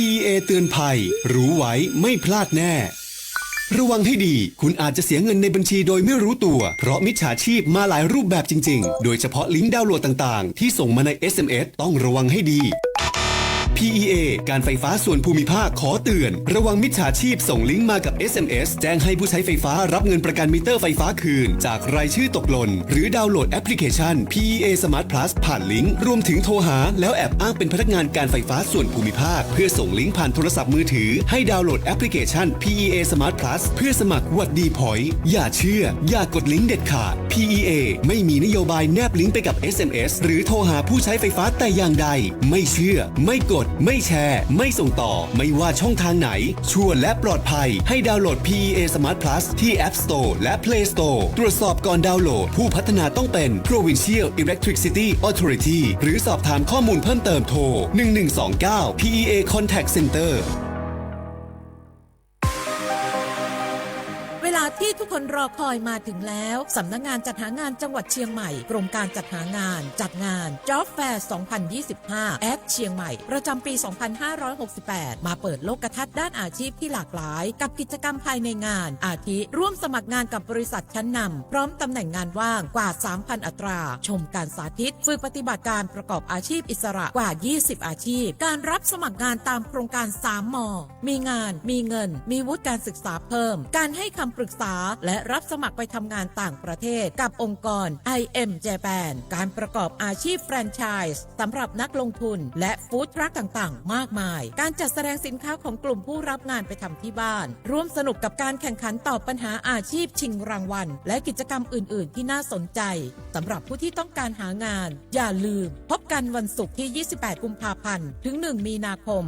PEA เตือนภัยรู้ไว้ไม่พลาดแน่ระวังให้ดีคุณอาจจะเสียเงินในบัญชีโดยไม่รู้ตัวเพราะมิจฉาชีพมาหลายรูปแบบจริงๆโดยเฉพาะลิงก์ดาวน์โหลดต่างๆที่ส่งมาใน SMS ต้องระวังให้ดี PEA การไฟฟ้าส่วนภูมิภาคขอเตือนระวังมิจฉาชีพส่งลิงก์มากับ SMS แจ้งให้ผู้ใช้ไฟฟ้ารับเงินประกันมิเตอร์ไฟฟ้าคืนจากรายชื่อตกหล่นหรือดาวน์โหลดแอปพลิเคชัน PEA Smart Plus ผ่านลิงก์รวมถึงโทรหาแล้วแอบอ้างเป็นพนักงานการไฟฟ้าส่วนภูมิภาคเพื่อส่งลิงก์ผ่านโทรศัพท์มือถือให้ดาวน์โหลดแอปพลิเคชัน PEA Smart Plus เพื่อสมัครหวัดดีพอยต์อย่าเชื่ออย่ากดลิงก์เด็ดขาด PEA ไม่มีนโยบายแนบลิงก์ไปกับ SMS หรือโทรหาผู้ใช้ไฟฟ้าแต่อย่างใดไม่เชื่อไม่กดไม่แชร์ไม่ส่งต่อไม่ว่าช่องทางไหนชัวร์และปลอดภัยให้ดาวน์โหลด PEA Smart Plus ที่ App Store และ Play Store ตรวจสอบก่อนดาวน์โหลดผู้พัฒนาต้องเป็น Provincial Electricity Authority หรือสอบถามข้อมูลเพิ่มเติมโทร 1129 PEA Contact Centerเวลาที่ทุกคนรอคอยมาถึงแล้วสำนักงานจัดหางานจังหวัดเชียงใหม่กรมการจัดหางานจัดงาน Job Fair 2025 at เชียงใหม่ประจำปี 2568 มาเปิดโลกทัศน์ด้านอาชีพที่หลากหลายกับกิจกรรมภายในงานอาทิร่วมสมัครงานกับบริษัทชั้นนำพร้อมตำแหน่งงานว่างกว่า 3,000 อัตราชมการสาธิตฝึกปฏิบัติการประกอบอาชีพอิสระกว่า 20 อาชีพการรับสมัครงานตามโครงการ 3 ม.มีงานมีเงินมีวุฒิการศึกษาเพิ่มการให้คำปรึกษาและรับสมัครไปทำงานต่างประเทศกับองค์กร IM Japan การประกอบอาชีพแฟรนไชส์สำหรับนักลงทุนและฟู้ดทรัคต่างๆมากมายการจัดแสดงสินค้าของกลุ่มผู้รับงานไปทำที่บ้านร่วมสนุกกับการแข่งขันตอบปัญหาอาชีพชิงรางวัลและกิจกรรมอื่นๆที่น่าสนใจสำหรับผู้ที่ต้องการหางานอย่าลืมพบกันวันศุกร์ที่ 28 กุมภาพันธ์ถึง 1 มีนาคม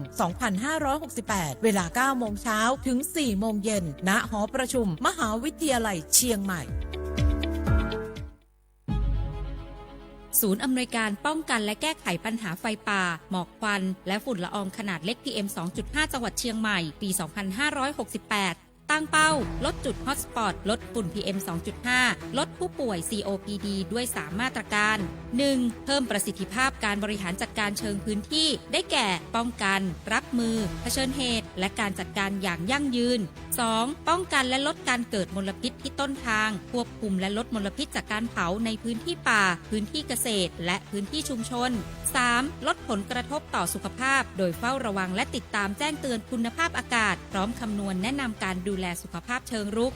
2568 เวลา 9 โมงเช้าถึง 4 โมงเย็นณหอประชุมมหาวิทยาลัยเชียงใหม่ศูนย์อำนวยการป้องกันและแก้ไขปัญหาไฟป่าหมอกควันและฝุ่นละอองขนาดเล็ก PM 2.5 จังหวัดเชียงใหม่ปี 2568 ตั้งเป้าลดจุดฮอตสปอตลดฝุ่น PM 2.5 ลดผู้ป่วย COPD ด้วย3มาตรการ 1. เพิ่มประสิทธิภาพการบริหารจัดการเชิงพื้นที่ได้แก่ป้องกันรับมือเผชิญเหตุและการจัดการอย่างยั่งยืน 2. ป้องกันและลดการเกิดมลพิษที่ต้นทางควบคุมและลดมลพิษจากการเผาในพื้นที่ป่าพื้นที่เกษตรและพื้นที่ชุมชน 3. ลดผลกระทบต่อสุขภาพโดยเฝ้าระวังและติดตามแจ้งเตือนคุณภาพอากาศพร้อมคำนวณแนะนำการดูแลสุขภาพเชิงรุก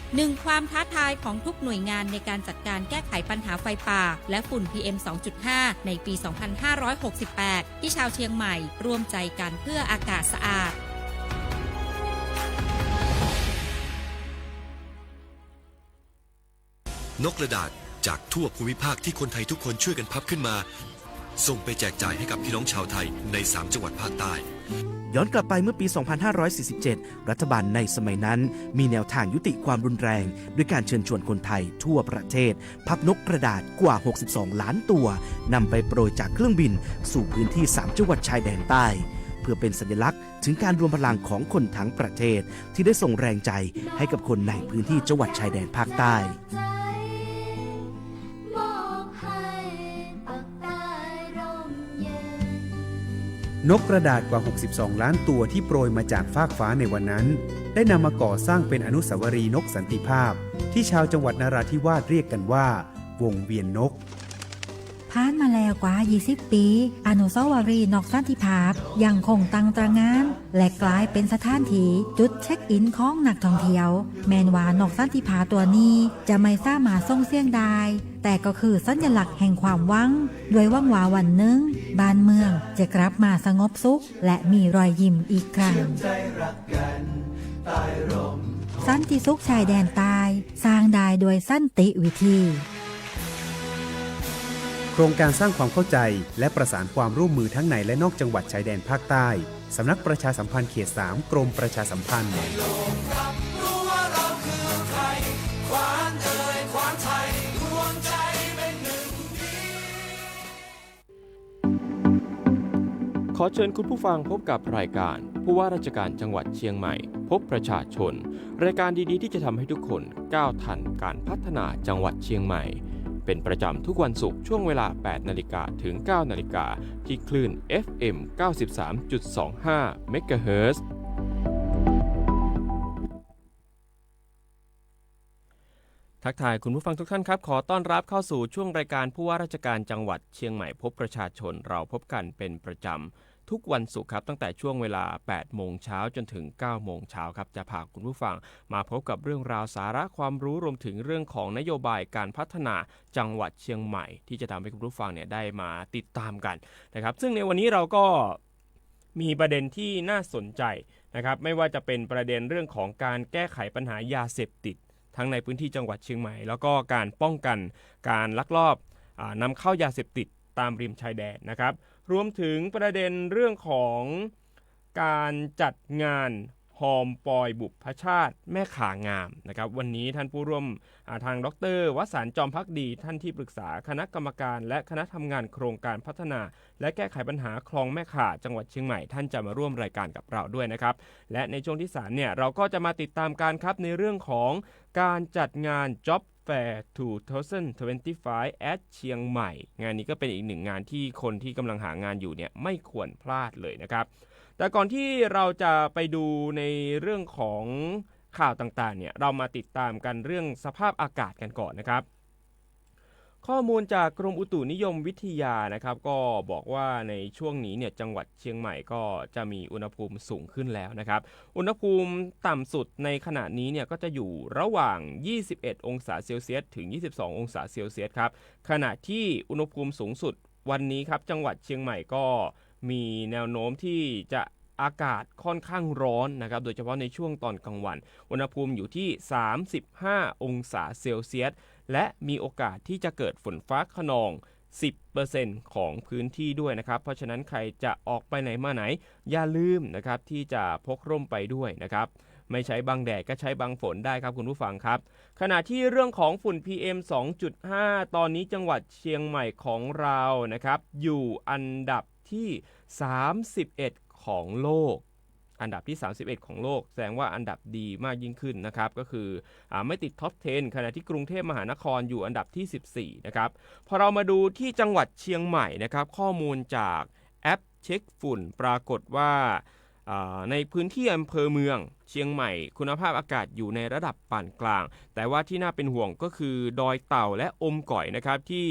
1. ความท้าทายของทุกหน่วยงานในการจัดการแก้ไขปัญหาไฟป่าและฝุ่น PM 2.5 ในปี 2568 ที่ชาวเชียงใหม่ร่วมใจกันเพื่ออากาศสะอาดนกกระดาษจากทั่วภูมิภาคที่คนไทยทุกคนช่วยกันพับขึ้นมาส่งไปแจกจ่ายให้กับพี่น้องชาวไทยใน3จังหวัดภาคใต้ย้อนกลับไปเมื่อปี 2547 รัฐบาลในสมัยนั้นมีแนวทางยุติความรุนแรงด้วยการเชิญชวนคนไทยทั่วประเทศพับนกกระดาษกว่า 62 ล้านตัวนำไปโปรยจากเครื่องบินสู่พื้นที่3จังหวัดชายแดนใต้เพื่อเป็นสัญลักษณ์ถึงการรวมพลังของคนทั้งประเทศที่ได้ส่งแรงใจให้กับคนในพื้นที่จังหวัดชายแดนภาคใต้นกกระดาษกว่า 62 ล้านตัวที่โปรยมาจากฟากฟ้าในวันนั้นได้นำมาก่อสร้างเป็นอนุสาวรีย์นกสันติภาพที่ชาวจังหวัดนราธิวาสเรียกกันว่าวงเวียนนกผ่านมาแล้วกว่า 20 ปี อนุสาวรีย์นกสันติภาพยังคงตั้งตระหง่านและกลายเป็นสถานที่จุดเช็คอินของนักท่องเที่ยวแม้ว่านกสันติภาพตัวนี้จะไม่สามารถส่งเสียงได้แต่ก็คือสัญลักษณ์แห่งความหวังด้วยหวังว่าวันหนึ่งบ้านเมืองจะกลับมาสงบสุขและมีรอยยิ้มอีกครั้งสันติสุขชายแดนใต้สร้างได้โดยสันติวิธีโครงการสร้างความเข้าใจและประสานความร่วมมือทั้งในและนอกจังหวัดชายแดนภาคใต้สำนักประชาสัมพันธ์เขต 3 กรมประชาสัมพันธ์ขอเชิญคุณผู้ฟังพบกับรายการผู้ว่าราชการจังหวัดเชียงใหม่พบประชาชนรายการดีๆที่จะทำให้ทุกคนก้าวทันการพัฒนาจังหวัดเชียงใหม่ เป็นประจำทุกวันศุกร์ช่วงเวลา 8 นาฬิกาถึง 9 นาฬิกาที่คลื่น FM 93.25 MHzทักทายคุณผู้ฟังทุกท่านครับขอต้อนรับเข้าสู่ช่วงรายการผู้ว่าราชการจังหวัดเชียงใหม่พบประชาชนเราพบกันเป็นประจำทุกวันศุกร์ครับตั้งแต่ช่วงเวลา 8 โมงเช้าจนถึง 9 โมงเช้าครับจะพาคุณผู้ฟังมาพบกับเรื่องราวสาระความรู้รวมถึงเรื่องของนโยบายการพัฒนาจังหวัดเชียงใหม่ที่จะทำให้คุณผู้ฟังเนี่ยได้มาติดตามกันนะครับซึ่งในวันนี้เราก็มีประเด็นที่น่าสนใจนะครับไม่ว่าจะเป็นประเด็นเรื่องของการแก้ไขปัญหายาเสพติดทั้งในพื้นที่จังหวัดเชียงใหม่แล้วก็การป้องกันการลักลอบนำเข้ายาเสพติดตามริมชายแดนนะครับรวมถึงประเด็นเรื่องของการจัดงานฮอมปอยบุพชาติแม่ขางามนะครับวันนี้ท่านผู้ร่วมทางดร.วสันต์จอมภักดีท่านที่ปรึกษาคณะกรรมการและคณะทำงานโครงการพัฒนาและแก้ไขปัญหาคลองแม่ข่าจังหวัดเชียงใหม่ท่านจะมาร่วมรายการกับเราด้วยนะครับและในช่วงที่3เนี่ยเราก็จะมาติดตามกันครับในเรื่องของการจัดงาน Job Fair 2025 at เชียงใหม่งานนี้ก็เป็นอีกหนึ่งงานที่คนที่กำลังหางานอยู่เนี่ยไม่ควรพลาดเลยนะครับแต่ก่อนที่เราจะไปดูในเรื่องของข่าวต่างๆเนี่ยเรามาติดตามกันเรื่องสภาพอากาศกันก่อนนะครับข้อมูลจากกรมอุตุนิยมวิทยานะครับก็บอกว่าในช่วงนี้เนี่ยจังหวัดเชียงใหม่ก็จะมีอุณหภูมิสูงขึ้นแล้วนะครับอุณหภูมิต่ำสุดในขณะนี้เนี่ยก็จะอยู่ระหว่าง 21 องศาเซลเซียสถึง 22 องศาเซลเซียสครับขณะที่อุณหภูมิสูงสุดวันนี้ครับจังหวัดเชียงใหม่ก็มีแนวโน้มที่จะอากาศค่อนข้างร้อนนะครับโดยเฉพาะในช่วงตอนกลางวันอุณหภูมิอยู่ที่ 35 องศาเซลเซียสและมีโอกาสที่จะเกิดฝนฟ้าคะนอง 10% ของพื้นที่ด้วยนะครับเพราะฉะนั้นใครจะออกไปไหนมาไหนอย่าลืมนะครับที่จะพกร่มไปด้วยนะครับไม่ใช้บังแดดก็ใช้บังฝนได้ครับคุณผู้ฟังครับขณะที่เรื่องของฝุ่น PM 2.5 ตอนนี้จังหวัดเชียงใหม่ของเรานะครับอยู่อันดับที่ 31 ของโลกอันดับที่ 31 ของโลกแสดงว่าอันดับดีมากยิ่งขึ้นนะครับก็คือไม่ติดท็อป 10 ขณะที่กรุงเทพมหานครอยู่อันดับที่ 14 นะครับพอเรามาดูที่จังหวัดเชียงใหม่นะครับข้อมูลจากแอปเช็คฝุ่นปรากฏว่าในพื้นที่อำเภอเมืองเชียงใหม่คุณภาพอากาศอยู่ในระดับปานกลางแต่ว่าที่น่าเป็นห่วงก็คือดอยเต่าและอมก่อยนะครับที่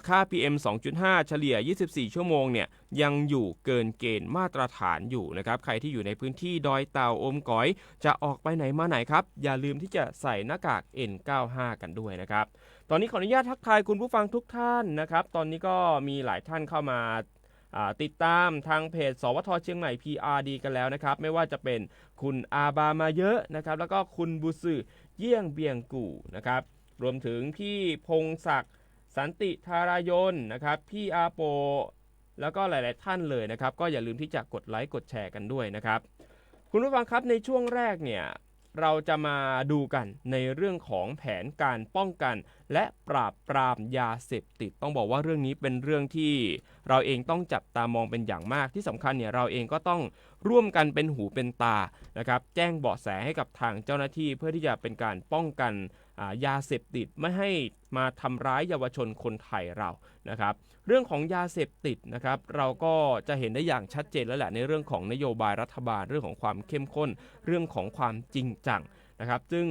ค่า PM 2.5 เฉลี่ย 24 ชั่วโมงเนี่ยยังอยู่เกินเกณฑ์มาตรฐานอยู่นะครับใครที่อยู่ในพื้นที่ดอยเต่าอมก่อยจะออกไปไหนมาไหนครับอย่าลืมที่จะใส่หน้ากาก N95 กันด้วยนะครับตอนนี้ขออนุญาตทักทายคุณผู้ฟังทุกท่านนะครับตอนนี้ก็มีหลายท่านเข้ามาติดตามทางเพจสวทเชียงใหม่ PRD กันแล้วนะครับไม่ว่าจะเป็นคุณอาบามาเยอะนะครับแล้วก็คุณบุษือเยี่ยงเบียงกู่นะครับรวมถึงพี่พงศักดิ์สันติธารายนนะครับพี่อาโปแล้วก็หลายๆท่านเลยนะครับก็อย่าลืมที่จะกดไลค์กดแชร์กันด้วยนะครับคุณผู้ฟังครับในช่วงแรกเนี่ยเราจะมาดูกันในเรื่องของแผนการป้องกันและปราบปรามยาเสพติดต้องบอกว่าเรื่องนี้เป็นเรื่องที่เราเองต้องจับตามองเป็นอย่างมากที่สำคัญเนี่ยเราเองก็ต้องร่วมกันเป็นหูเป็นตานะครับแจ้งเบาะแสให้กับทางเจ้าหน้าที่เพื่อที่จะเป็นการป้องกันยาเสพติดไม่ให้มาทำร้ายเยาวชนคนไทยเรานะครับเรื่องของยาเสพติดนะครับเราก็จะเห็นได้อย่างชัดเจนแล้วแหละในเรื่องของนโยบายรัฐบาลเรื่องของความเข้มข้นเรื่องของความจริงจังนะครับซึ่ง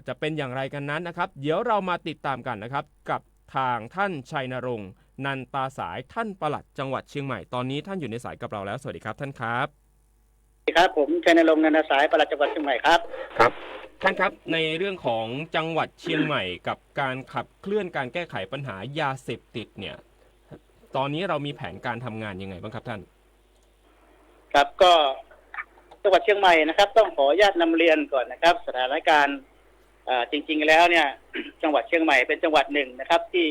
จะเป็นอย่างไรกันนั้นนะครับเดี๋ยวเรามาติดตามกันนะครับกับทางท่านชัยนรงค์นันตาสายท่านปลัดจังหวัดเชียงใหม่ตอนนี้ท่านอยู่ในสายกับเราแล้วสวัสดีครับท่านครับสวัสดีครับผมชัยนรงค์นันตาสายปลัดจังหวัดเชียงใหม่ครับครับท่านครับในเรื่องของจังหวัดเชียงใหม่กับการขับเคลื่อนการแก้ไขปัญหายาเสพติดเนี่ยตอนนี้เรามีแผนการทำงานยังไงบ้างครับท่านครับก็จังหวัดเชียงใหม่นะครับต้องขออนุญาตนำเรียนก่อนนะครับสถานการณ์จริงๆแล้วเนี่ย จังหวัดเชียงใหม่เป็นจังหวัดหนึ่งนะครับที่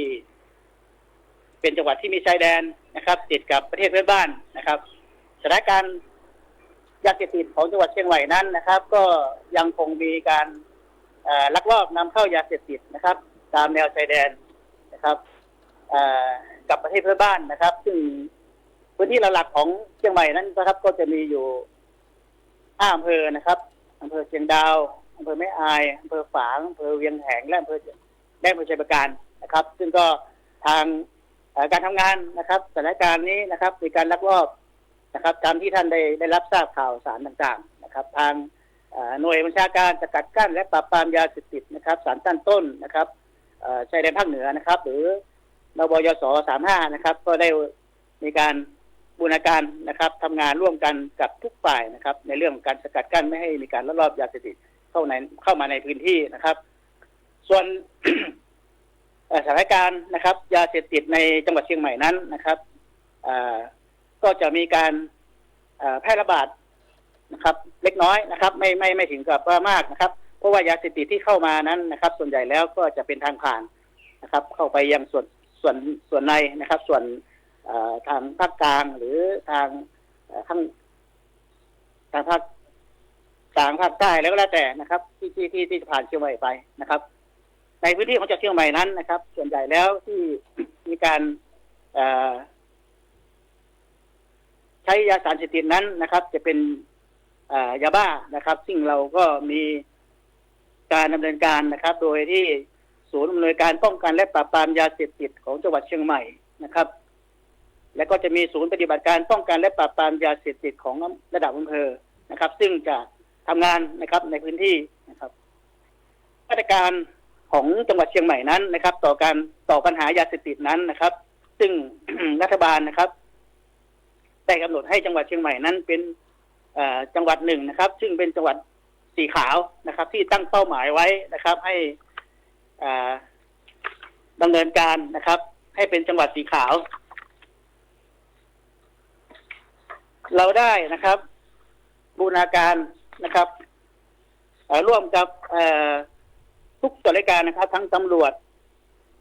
เป็นจังหวัดที่มีชายแดนนะครับติดกับประเทศเพื่อนบ้านนะครับสถานการณ์ยาเสพติดของจังหวัดเชียงใหม่นั้นนะครับก็ยังคงมีการลักลอบนำเข้ายาเสพติดนะครับตามแนวชายแดนนะครับกับประเทศเพื่อนบ้านนะครับซึ่งพื้นที่หลักๆของเชียงใหม่นั้นนะครับก็จะมีอยู่5อำเภอนะครับอำเภอเชียงดาวอำเภอแม่อายอำเภอฝางอำเภอเวียงแหงและอำเภอชัยประการ นะครับซึ่งก็ทางการทำงานนะครับสถานการณ์นี้นะครับมีการลักลอบนะครับตามที่ท่านได้รับทราบข่าวสารต่างๆนะครับทางหน่วยบัญชาการสกัดกั้นและปราบปรามยาเสพติดนะครับศาลตั้งต้นนะครับชายแดนภาคเหนือนะครับหรือนบยส35นะครับก็ได้มีการบูรณาการนะครับทำงานร่วมกันกับทุกฝ่ายนะครับในเรื่องของการสกัดกั้นไม่ให้มีการลักลอบยาเสพติดเข้ามาในพื้นที่นะครับส่วน สถานการณ์นะครับยาเสพติดในจังหวัดเชียงใหม่นั้นนะครับก็จะมีการแพร่ระบาดนะครับเล็กน้อยนะครับไม่ถึงกับว่ามากนะครับเพราะว่ายาเสพติดที่เข้ามานั้นนะครับส่วนใหญ่แล้วก็จะเป็นทางผ่านนะครับเข้าไปยังส่วนในนะครับส่วนทางภาคกลางหรือทางภาคกลางภาคใต้แล้วก็แล้วแต่นะครับที่จะผ่านเชียงใหม่ไปนะครับในพื้นที่ของจังหวัดเชียงใหม่นั้นนะครับส่วนใหญ่แล้วที่มีการใช้ยาสารเสพติดนั้นนะครับจะเป็นยาบ้านะครับซึ่งเราก็มีการดำเนินการนะครับโดยที่ศูนย์อำนวยการป้องกันและปราบปรามยาเสพติดของจังหวัดเชียงใหม่นะครับและก็จะมีศูนย์ปฏิบัติการป้องกันและปราบปรามยาเสพติดของระดับอำเภอนะครับซึ่งจะทำงานนะครับในพื้นที่นะครับมาตรการของจังหวัดเชียงใหม่นั้นนะครับต่อปัญหายาเสพติดนั้นนะครับซึ่ง รัฐบาลนะครับได้กำหนดให้จังหวัดเชียงใหม่นั้นเป็นจังหวัดหนึ่งนะครับซึ่งเป็นจังหวัดสีขาวนะครับที่ตั้งเป้าหมายไว้นะครับให้ดำเนินการนะครับให้เป็นจังหวัดสีขาวเราได้นะครับบูรณาการนะครับร่วมกับทุกส่วนราชการนะครับทั้งตำรวจ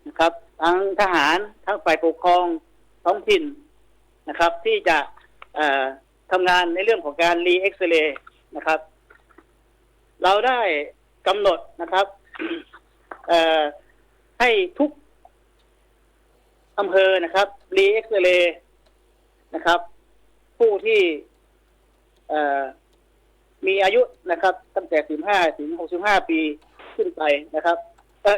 นะครับทั้งทหารทั้งฝ่ายปกครองท้องถิ่นนะครับที่จะทำงานในเรื่องของการรีเอ็กซเรย์นะครับเราได้กำหนดนะครับให้ทุกอำเภอนะครับรีเอ็กซเรย์นะครับผู้ที่มีอายุนะครับตั้งแต่15ถึง65ปีขึ้นไปนะครับ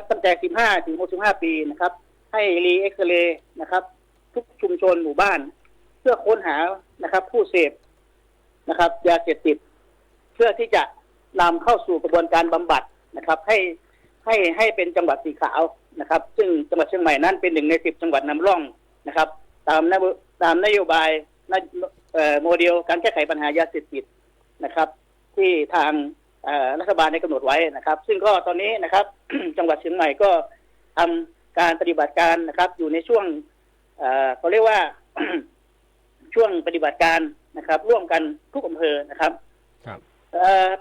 ตั้งแต่15ถึง65ปีนะครับให้รีเอ็กซเรย์นะครับทุกชุมชนหมู่บ้านเพื่อค้นหานะครับผู้เสพนะครับยาเสพติดเพื่อที่จะนำเข้าสู่กระบวนการบำบัดนะครับให้เป็นจังหวัดสีขาวนะครับซึ่งจังหวัดเชียงใหม่นั้นเป็น1 ใน 10จังหวัดนำร่องนะครับตามนโยบายโมเดลการแก้ไขปัญหายาเสพติดนะครับที่ทางรัฐบาลได้กำหนดไว้นะครับซึ่งก็ตอนนี้นะครับ จังหวัดเชียงใหม่ก็ทำการปฏิบัติการนะครับอยู่ในช่วงเขาเรียกว่า ช่วงปฏิบัติการนะครับร่วมกันทุกอำเภอนะครับ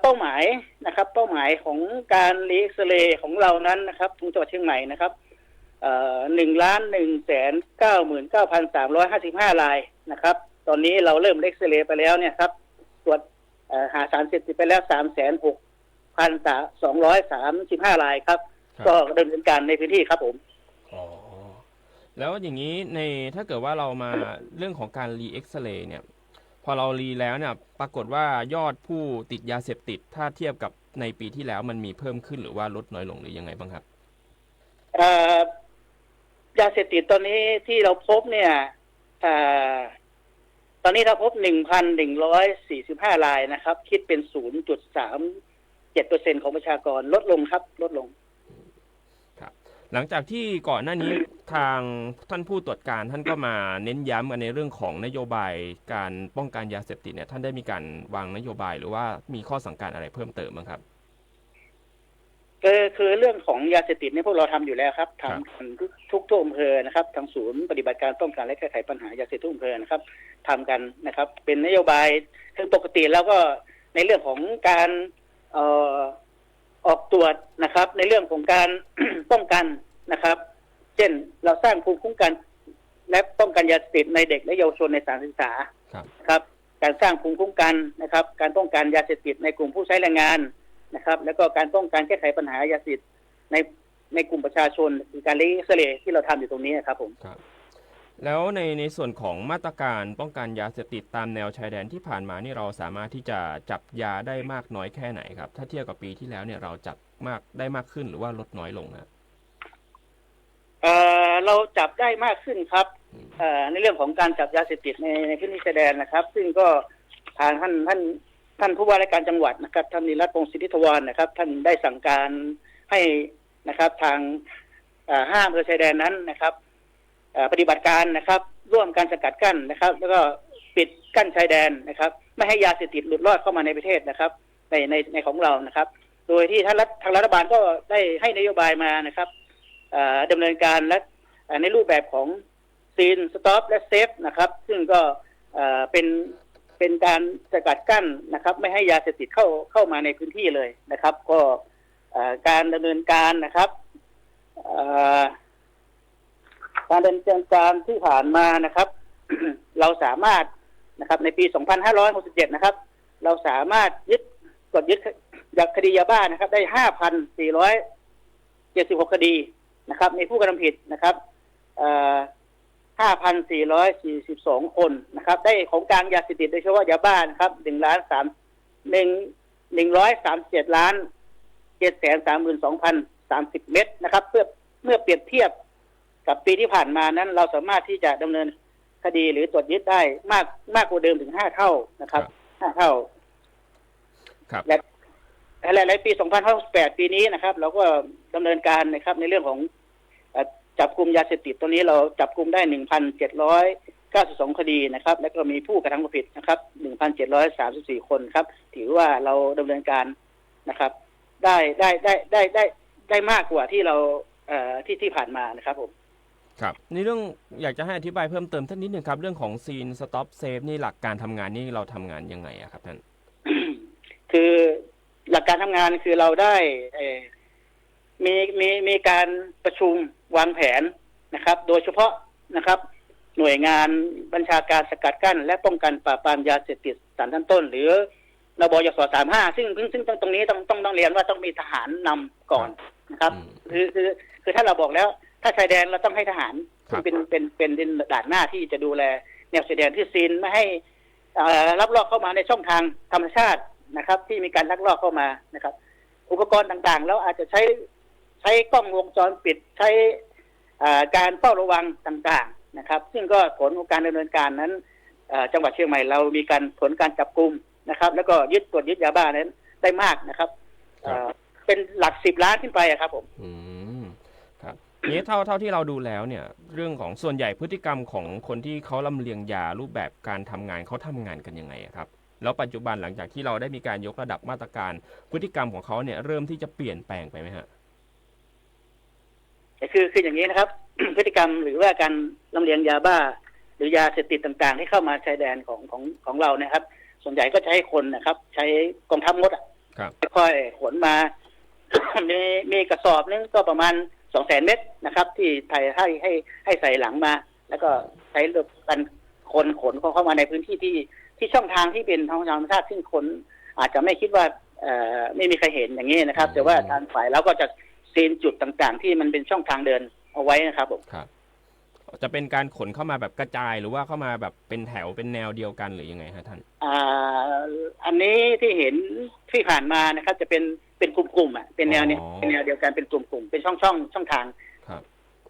เป้าหมายนะครับเป้าหมายของการรีเอ็กซเรย์ของเรานั้นนะครับของจังหวัดเชียงใหม่นะครับ1,199,355 รายนะครับตอนนี้เราเริ่มเอ็กซเรย์ไปแล้วเนี่ยครับตรวจหาสารเสพติดไปแล้ว 36,235 รายครับก็ดำเนินการในพื้นที่ครับผมแล้วอย่างนี้ถ้าเกิดว่าเรามาเรื่องของการรีเอ็กซเรย์เนี่ยพอเรารีแล้วเนี่ยปรากฏว่ายอดผู้ติดยาเสพติดถ้าเทียบกับในปีที่แล้วมันมีเพิ่มขึ้นหรือว่าลดน้อยลงหรือยังไงบ้างครับยาเสพติดตอนนี้ที่เราพบเนี่ยตอนนี้เราพบ 1,145 รายนะครับคิดเป็น 0.37% ของประชากรลดลงครับลดลงครับหลังจากที่ก่อนหน้านี้ทางท่านผู้ตรวจการท่านก็มาเน้นย้ำกันในเรื่องของนโยบายการป้องกันยาเสพติดเนี่ยท่านได้มีการวางนโยบายหรือว่ามีข้อสั่งการอะไรเพิ่มเติมบ้างครับคือเรื่องของยาเสพติดนี่พวกเราทำอยู่แล้วครับทำทุกอำเภอนะครับทางศูนย์ปฏิบัติการป้องกันและแก้ไขปัญหายาเสพติดทุกอำเภอนะครับทำกันนะครับเป็นนโยบายคือปกติแล้วก็ในเรื่องของการออกตรวจนะครับในเรื่องของการ ป้องกันนะครับเช่นเราสร้างภูมิคุ้มกันและป้องกันยาเสพติดในเด็กและเยาวชนในสถานศึกษาครับการสร้างภูมิคุ้มกันนะครับการป้องกันยาเสพติดในกลุ่มผู้ใช้แรงงานนะครับแล้วก็การป้องกันแก้ไขปัญหายาเสพติดในกลุ่มประชาชนคือการรีเอ็กซเรย์ที่เราทำอยู่ตรงนี้ครับผมแล้วในส่วนของมาตรการป้องกันยาเสพติดตามแนวชายแดนที่ผ่านมานี่เราสามารถที่จะจับยาได้มากน้อยแค่ไหนครับถ้าเทียบกับปีที่แล้วเนี่ยเราจับได้มากขึ้นหรือว่าลดน้อยลงนะ เราจับได้มากขึ้นครับในเรื่องของการจับยาเสพติดในพื้นที่ชายแดนนะครับซึ่งก็ทางท่านผู้ว่าราชการจังหวัดนะครับท่านนิรัตน์ พงศ์สิทธิทวารนะครับท่านได้สั่งการให้นะครับทาง5 อำเภอชายแดนนั้นนะครับปฏิบัติการนะครับร่วมการสกัดกั้นนะครับแล้วก็ปิดกั้นชายแดนนะครับไม่ให้ยาเสพติดหลุดรอดเข้ามาในประเทศนะครับในของเรานะครับโดยที่ทางรัฐบาลก็ได้ให้นโยบายมานะครับดำเนินการและในรูปแบบของซีนสต็อปและเซฟนะครับซึ่งก็เป็นการสกัดกั้นนะครับไม่ให้ยาเสพติดเข้ามาในพื้นที่เลยนะครับก็การดำเนินการนะครับการดำเนินการที่ผ่านมานะครับ เราสามารถนะครับในปี 2567 นะครับเราสามารถกดยึดคดียาบ้านะครับได้ 5,476 คดีนะครับมีผู้กระทำผิดนะครับ5,442 คนนะครับได้ของกลางยาเสพติดโดยเฉพาะยาบ้านะครับ1,372,732,030 เม็ดนะครับเมื่อเปรียบเทียบกับปีที่ผ่านมานั้นเราสามารถที่จะดำเนินคดีหรือตรวจยึดได้มากกว่าเดิมถึง5 เท่านะครับ5 เท่าครับและปี 2568 ปีนี้นะครับเราก็ดำเนินการนะครับในเรื่องของจับกุมยาเสพติดตัวนี้เราจับกุมได้ 1,792 คดีนะครับและก็มีผู้กระทำความผิดนะครับ 1,734 คนครับถือว่าเราดำเนินการนะครับได้มากกว่าที่เราที่ผ่านมานะครับผมครับในเรื่องอยากจะให้อธิบายเพิ่มเติมท่านนิดนึงครับเรื่องของซีนสต็อปเซฟนี่หลักการทำงานนี่เราทำงานยังไงครับท่าน คือหลักการทำงานคือเราได้มีการประชุมวางแผนนะครับโดยเฉพาะนะครับหน่วยงานบัญชาการสกัดกั้นและป้องกันปราบปรามยาเสพติดสารชั้นต้นหรือนบยส35ซึ่งตรงนี้ต้องเรียนว่าต้องมีทหารนำก่อนนะครับคือถ้าเราบอกแล้วถ้าชายแดนเราต้องให้ทหารซึ่งเป็นด่านหน้าที่จะดูแลแนวชายแดนที่ซีนไม่ให้ลักลอบเข้ามาในช่องทางธรรมชาตินะครับที่มีการลักลอบเข้ามานะครับอุปกรณ์ต่างๆแล้วอาจจะใช้กล้องวงจรปิดใช้การเฝ้าระวังต่างๆนะครับซึ่งก็ผลของการดำเนินการนั้นจังหวัดเชียงใหม่เรามีการจับกุมนะครับแล้วก็ตรวจยึดยาบ้านั้นได้มากนะครับเป็นหลัก10 ล้านขึ้นไปครับผมครับนี้เท่าที่เราดูแล้วเนี่ยเรื่องของส่วนใหญ่พฤติกรรมของคนที่เขาลำเลียงยารูปแบบการทำงานเขาทำงานกันยังไงครับแล้วปัจจุบันหลังจากที่เราได้มีการยกระดับมาตรการพฤติกรรมของเขาเนี่ยเริ่มที่จะเปลี่ยนแปลงไปไหมฮะคืออย่างนี้นะครับ พฤติกรรมหรือว่าการลำเลียงยาบ้าหรือยาเสพติดต่างๆที่เข้ามาชายแดนของเราเนี่ยครับส่วนใหญ่ก็จะให้คนนะครับใช้กองทัพมดค่อยขนมา มีกระสอบนึงก็ประมาณ 200,000 เม็ดนะครับที่ไทยให้ใส่หลังมาแล้วก็ใช้รถกันขนเข้ามาในพื้นที่ที่ช่องทางที่เป็นท้องธรรมชาติซึ่งคนอาจจะไม่คิดว่าไม่มีใครเห็นอย่างนี้นะครับแต่ว่าทางฝ่ายเราก็จะซีนจุดต่างๆที่มันเป็นช่องทางเดินเอาไว้นะครับผมครับจะเป็นการขนเข้ามาแบบกระจายหรือว่าเข้ามาแบบเป็นแถวเป็นแนวเดียวกันหรือยังไงฮะท่านอันนี้ที่เห็นที่ผ่านมานะครับจะเป็นกลุ่มๆเป็นแนวนี้เป็นแนวเดียวกันเป็นกลุ่มๆเป็นช่องทางครับ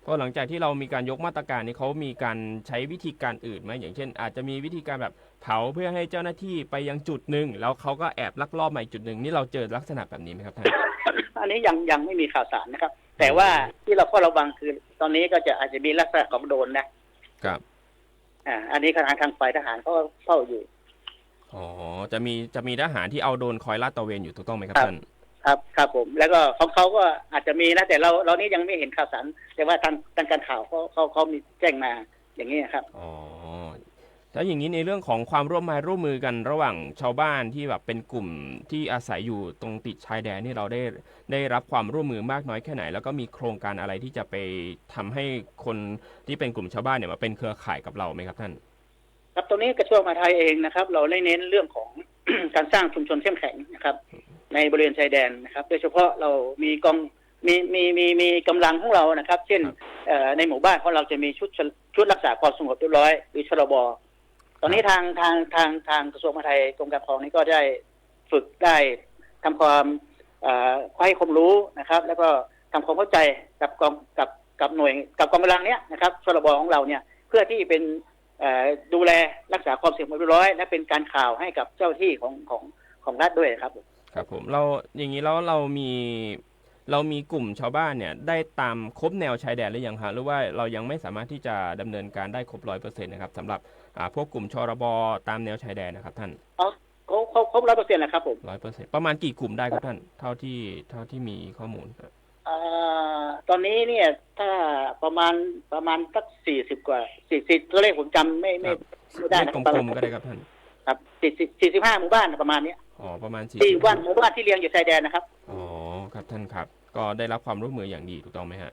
ก็หลังจากที่เรามีการยกมาตรการนี้เขามีการใช้วิธีการอื่นไหมอย่างเช่นอาจจะมีวิธีการแบบเผาเพื่อให้เจ้าหน้าที่ไปยังจุดหนึ่งแล้วเขาก็แอบลักลอบมาอีกจุดหนึ่งนี่เราเจอลักษณะแบบนี้ไหมครับท่านอันนี้ยังไม่มีข่าวสารนะครับแต่ว่าที่เราเฝ้าระวังคือตอนนี้ก็อาจจะมีลักษณะของโดรนนะครับอันนี้ทางฝ่ายทหารเขาเฝ้าอยู่อ๋อจะมีทหารที่เอาโดรนคอยลาดตระเวนอยู่ถูกต้องไหมครับท่านครับผมแล้วก็ของเขาก็อาจจะมีนะแต่เรานี่ยังไม่เห็นข่าวสารแต่ว่าทางการข่าวเขามีแจ้งมาอย่างนี้ครับอ๋อแล้วอย่างนี้ในเรื่องของความร่วมมือกันระหว่างชาวบ้านที่แบบเป็นกลุ่มที่อาศัยอยู่ตรงติดชายแดนนี่เราได้รับความร่วมมือมากน้อยแค่ไหนแล้วก็มีโครงการอะไรที่จะไปทำให้คนที่เป็นกลุ่มชาวบ้านเนี่ยมาเป็นเครือข่ายกับเราไหมครับท่านครับตรงนี้กระทรวงมหาดไทยเองนะครับเราได้เน้นเรื่องของ การสร้างชุมชนเข้มแข็งนะครับในบริเวณชายแดนนะครับโดยเฉพาะเรามีกำลังของเรานะครับเช่นในหมู่บ้านของเราจะมีชุดรักษาความสงบเรียบร้อยหรือชลบตอนนี้ทางกระทรวงมหาดไทยกรมการปกครองนี้ก็ได้ฝึกได้ทำความให้ความรู้นะครับแล้วก็ทำความเข้าใจกับ กับหน่วยกับกองกำลังเนี้ยนะครับชลบของเราเนี่ยเพื่อที่เป็นดูแลรักษาความสงบเรียบร้อยและเป็นการข่าวให้กับเจ้าที่ของรัฐด้วยครับครับผมเราอย่างนี้แล้วเรามีกลุ่มชาวบ้านเนี่ยได้ตามครบแนวชายแดนหรือยังฮะหรือว่าเรายังไม่สามารถที่จะดำเนินการได้ครบ 100% นะครับสำหรับพวกกลุ่มชรบตามแนวชายแดนนะครับท่านเขาครบ 100% นะครับผม 100% ประมาณกี่กลุ่มได้ครับท่านเท่าที่มีข้อมูลตอนนี้เนี่ยถ้าประมาณสัก40 กว่า40ตัวเลขผมจำไม่ได้นะกลมๆก็ได้ครับท่านครับ45หมู่บ้านประมาณนี้ประมาณ4หมู่บ้านที่เรียงอยู่ชายแดนนะครับครับท่านครับก็ได้รับความร่วมมืออย่างดีถูกต้องไหมฮะ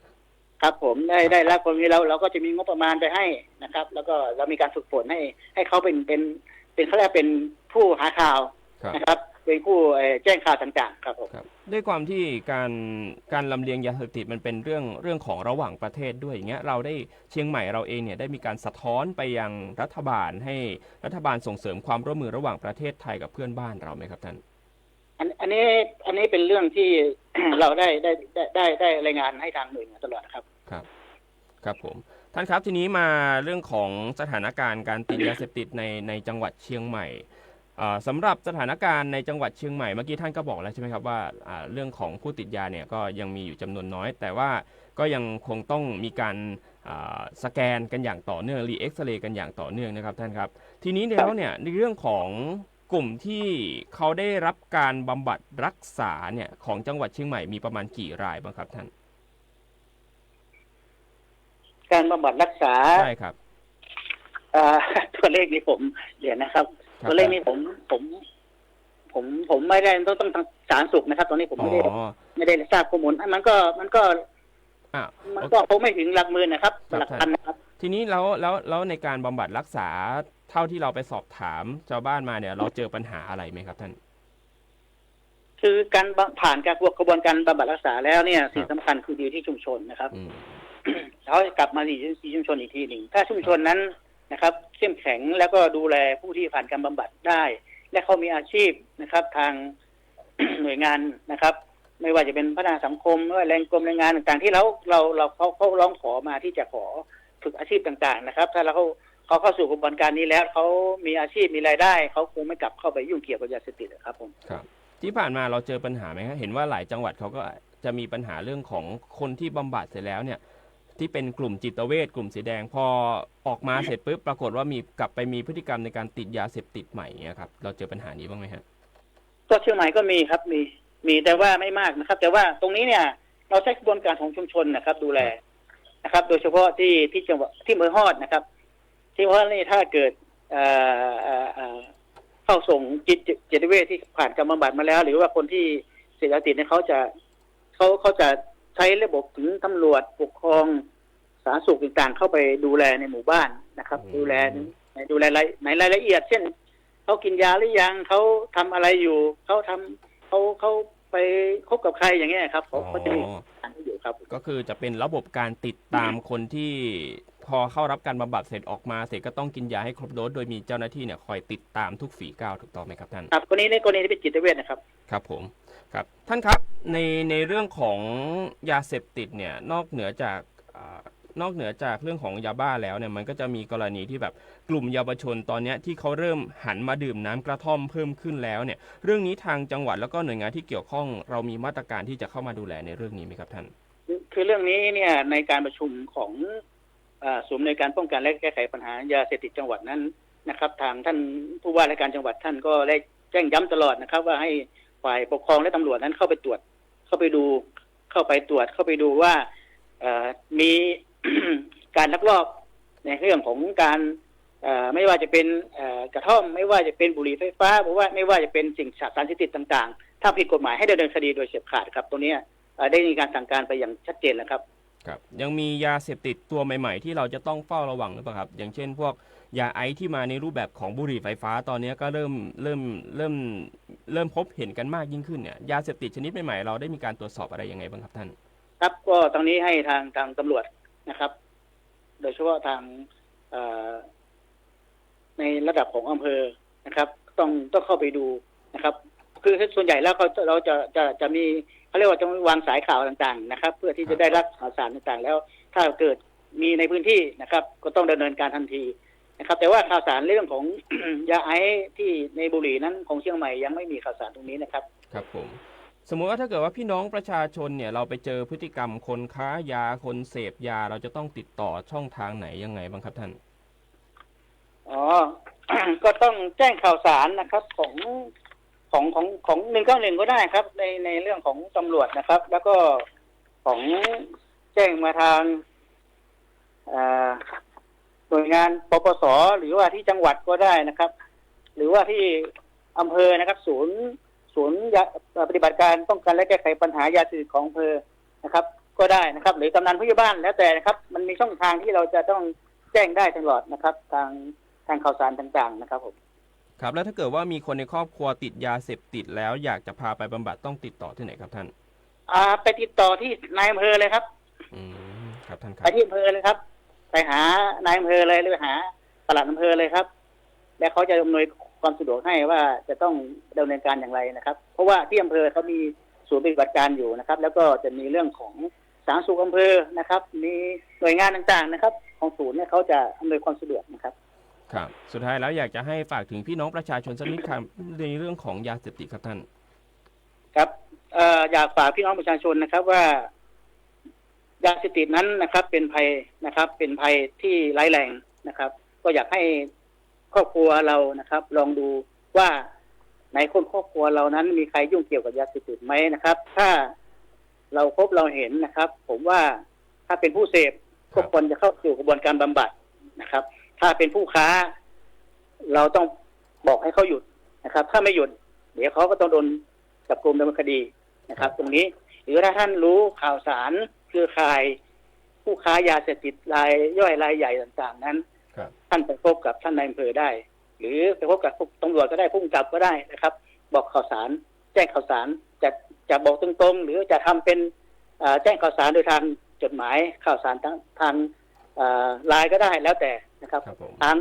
ครับผมได้รับความนี้เราก็จะมีงบประมาณไปให้นะครับแล้วก็เรามีการฝึกฝนให้เขาเป็นเขาเรียกเป็นผู้หาข่าวนะครับเป็นผู้แจ้งข่าวต่างๆครับผมด้วยความที่การลำเลียงยาเสพติดมันเป็นเรื่องของระหว่างประเทศด้วยอย่างเงี้ยเราได้เชียงใหม่เราเองเนี่ยได้มีการสะท้อนไปยังรัฐบาลให้รัฐบาลส่งเสริมความร่วมมือระหว่างประเทศไทยกับเพื่อนบ้านเราไหมครับท่านอันนี้เป็นเรื่องที่ เราได้รายงานให้ทางหน่วยงานตลอดครับครับผมท่านครับทีนี้มาเรื่องของสถานการณ์การติดยาเสพติดในจังหวัดเชียงใหม่สำหรับสถานการณ์ในจังหวัดเชียงใหม่เมื่อกี้ท่านก็บอกแล้วใช่ไหมครับว่าเรื่องของผู้ติดยาเนี่ยก็ยังมีอยู่จำนวนน้อยแต่ว่าก็ยังคงต้องมีการสแกนกันอย่างต่อเนื่องรีเอ็กซเรย์กันอย่างต่อเนื่องนะครับท่านครับทีนี้แล้วเนี่ยในเรื่องของกลุ่มที่เขาได้รับการบำบัดรักษาเนี่ยของจังหวัดเชียงใหม่มีประมาณกี่รายบ้างครับท่านการบำบัดรักษาใช่ครับตัวเลขนี้ผมเรียนนะครับตัวเลขนี้ผมไม่ได้ต้องสาธารณสุขนะครับตอนนี้ผมไม่ได้ทราบข้อมูลมันก็คงไม่ถึงหลักหมื่นนะครับหลักพันนะครับทีนี้แล้วในการบำบัดรักษาเท่าที่เราไปสอบถามชาวบ้านมาเนี่ยเราเจอปัญหาอะไรไหมครับท่านคือการผ่านการกระบวนการบำบัดรักษาแล้วเนี่ยสิ่งสำคัญคืออยู่ที่ชุมชนนะครับเขากลับมาที่ชุมชนอีกทีหนึ่งถ้าชุมชนนั้นนะครับเข้มแข็งแล้วก็ดูแลผู้ที่ผ่านการบำบัดได้และเขามีอาชีพนะครับทาง หน่วยงานนะครับไม่ว่าจะเป็นพัฒนาสังคมหรือแรงกรมแรงงานต่างๆที่เขาร้องขอมาที่จะขอฝึกอาชีพต่างๆนะครับถ้าเขาเข้าสู่กระบวนการนี้แล้วเขามีอาชีพมีรายได้เขาคงไม่กลับเข้าไปยุ่งเกี่ยวกับยาเสพติดครับผมครับที่ผ่านมาเราเจอปัญหาไหมครับเห็นว่าหลายจังหวัดเขาก็จะมีปัญหาเรื่องของคนที่บำบัดเสร็จแล้วเนี่ยที่เป็นกลุ่มจิตเวชกลุ่มสีแดงพอออกมาเสร็จปุ๊บปรากฏว่ามีกลับไปมีพฤติกรรมในการติดยาเสพติดใหม่เนี่ยครับเราเจอปัญหานี้บ้างไหมครับก็เชียงใหม่ก็มีครับมีแต่ว่าไม่มากนะครับแต่ว่าตรงนี้เนี่ยเราใช้กระบวนการของชุมชนนะครับดูแลนะครับโดยเฉพาะที่จังหวัดที่เมืองฮอดนะครับที่ว่านี่ถ้าเกิดเข้าส่งจิตเวชที่ผ่านการบำบัดมาแล้วหรือว่าคนที่เสพยาติดเนี่ยเขาจะใช้ระบบถึงตำรวจปกครองสาธารณสุขต่างๆเข้าไปดูแลในหมู่บ้านนะครับดูแลในรายละเอียดเช่นเขากินยาหรือยังเขาทำอะไรอยู่เขาไปคบกับใครอย่างเงี้ยครับเขาจะมีการอยู่ครับก็คือจะเป็นระบบการติดตามคนที่พอเข้ารับการบำบัดเสร็จออกมาเสร็จก็ต้องกินยาให้ครบโดสโดยมีเจ้าหน้าที่เนี่ยคอยติดตามทุกฝีก้าวถูกต้องไหมครับท่านครับกรณีที่เป็นจิตเวชนะครับครับผมครับท่านครับในเรื่องของยาเสพติดเนี่ยนอกเหนือจากเรื่องของยาบ้าแล้วเนี่ยมันก็จะมีกรณีที่แบบกลุ่มเยาวชนตอนนี้ที่เขาเริ่มหันมาดื่มน้ำกระท่อมเพิ่มขึ้นแล้วเนี่ยเรื่องนี้ทางจังหวัดแล้วก็หน่วยงานที่เกี่ยวข้องเรามีมาตรการที่จะเข้ามาดูแลในเรื่องนี้ไหมครับท่านคือเรื่องนี้เนี่ยในการประชุมของศูนย์ในการป้องกันและแก้ไขปัญหายาเสพติดจังหวัดนั้นนะครับทางท่านผู้ว่าราชการจังหวัดท่านก็ได้แจ้งย้ำตลอดนะครับว่าให้ฝ่ายปกครองและตำรวจนั้นเข้าไปตรวจเข้าไปดูว่ามีการลักลอบในเรื่องของการไม่ว่าจะเป็นกระท่อมไม่ว่าจะเป็นบุหรี่ไฟฟ้าหรือว่าไม่ว่าจะเป็นสิ่งสารเสพติดต่างๆถ้าผิดกฎหมายให้ดำเนินคดีโดยเฉียบขาดครับตรงนี้ได้มีการสั่งการไปอย่างชัดเจนแล้วครับครับยังมียาเสพติดตัวใหม่ๆที่เราจะต้องเฝ้าระวังหรือเปล่าครับอย่างเช่นพวกยาไอซ์ที่มาในรูปแบบของบุหรี่ไฟฟ้าตอนนี้ก็เริ่มพบเห็นกันมากยิ่งขึ้นเนี่ยยาเสพติดชนิดใหม่ๆเราได้มีการตรวจสอบอะไรยังไงบ้างครับท่านครับก็ตรงนี้ให้ทางตำรวจนะครับโดยเฉพาะทางในระดับของอำเภอนะครับต้องเข้าไปดูนะครับ คือส่วนใหญ่แล้วเราจะมีเขาเรียกว่าจะวางสายข่าวต่างๆนะครับเพื่อที่จะได้รับข่าวสารต่างๆแล้วถ้าเกิดมีในพื้นที่นะครับก็ต้องดำเนินการทันทีนะครับแต่ว่าข่าวสารเรื่องของ ยาไอซ์ที่ในบุรีนั้นของเชียงใหม่ยังไม่มีข่าวสารตรงนี้นะครับครับผมสมมุติว่าถ้าเกิดว่าพี่น้องประชาชนเนี่ยเราไปเจอพฤติกรรมคนค้ายาคนเสพยาเราจะต้องติดต่อช่องทางไหนยังไงบ้างครับท่านอ๋อ ก็ต้องแจ้งข่าวสารนะครับของ191ก็ได้ครับในเรื่องของตำรวจนะครับแล้วก็ของแจ้งมาทางหน่วยงานปปสหรือว่าที่จังหวัดก็ได้นะครับหรือว่าที่อำเภอนะครับศูนย์ปฏิบัติการป้องกันและแก้ไขปัญหายาเสพติดของอำเภอนะครับก็ได้นะครับหรือกำนันผู้ใหญ่บ้านแล้วแต่นะครับมันมีช่องทางที่เราจะต้องแจ้งได้ตลอดนะครับทางข่าวสารต่างๆนะครับผมครับแล้วถ้าเกิดว่ามีคนในครอบครัวติดยาเสพติดแล้วอยากจะพาไปบำบัดต้องติดต่อที่ไหนครับท่านไปติดต่อที่นายอำเภอเลยครับครับท่านครับไปที่อำเภอเลยครับไปหานายอำเภอเลยหรือหาปลัดอำเภอเลยครับและเขาจะอำนวยความสะดวกให้ว่าจะต้องดำเนินการอย่างไรนะครับเพราะว่าที่อำเภอเขามีศูนย์ปฏิบัติการอยู่นะครับแล้วก็จะมีเรื่องของสาธารณสุขอำเภอนะครับมีหน่วยงานต่างๆนะครับของศูนย์เนี่ยเขาจะอำนวยความสะดวกนะครับครับสุดท้ายแล้วอยากจะให้ฝากถึงพี่น้องประชาชนสักนิดครับในเรื่องของยาเสพติดครับท่านครับอยากฝากพี่น้องประชาชนนะครับว่ายาเสพติดนั้นนะครับเป็นภัยนะครับเป็นภัยที่ร้ายแรงนะครับก็อยากให้ครอบครัวเรานะครับลองดูว่าในคนครอบครัวเรานั้นมีใครยุ่งเกี่ยวกับยาเสพติดไหมนะครับถ้าเราพบเราเห็นนะครับผมว่าถ้าเป็นผู้เสพก็ควรจะเข้าสู่กระบวนการบำบัดนะครับถ้าเป็นผู้ค้าเราต้องบอกให้เขาหยุดนะครับถ้าไม่หยุดเดี๋ยวเขาก็ต้องโดนจับกุมดำเนินคดีนะครับตรงนี้หรือถ้าท่านรู้ข่าวสารเครือข่ายผู้ค้ายาเสพติดรายย่อยรายใหญ่ต่างๆนั้นท่านไปพบกับท่านนายอำเภอได้หรือไปพบกับตำรวจก็ได้ผู้กำกับก็ได้นะครับบอกข่าวสารแจ้งข่าวสารจะบอกตรงๆหรือจะทำเป็นแจ้งข่าวสารโดยทางจดหมายข่าวสารทางไลน์ก็ได้แล้วแต่นะครับทาง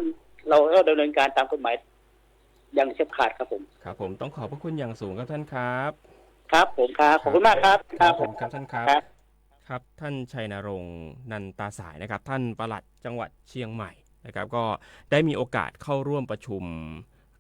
เราดำเนินการตามกฎหมายอย่างเฉียบขาดครับผมครับผมต้องขอบพระคุณอย่างสูงครับท่านครับครับผมครับขอบคุณมากครับครับผมครับท่านครับครับท่านชัยนรงค์นันตาสายนะครับท่านปลัดจังหวัดเชียงใหม่นะครับก็ได้มีโอกาสเข้าร่วมประชุม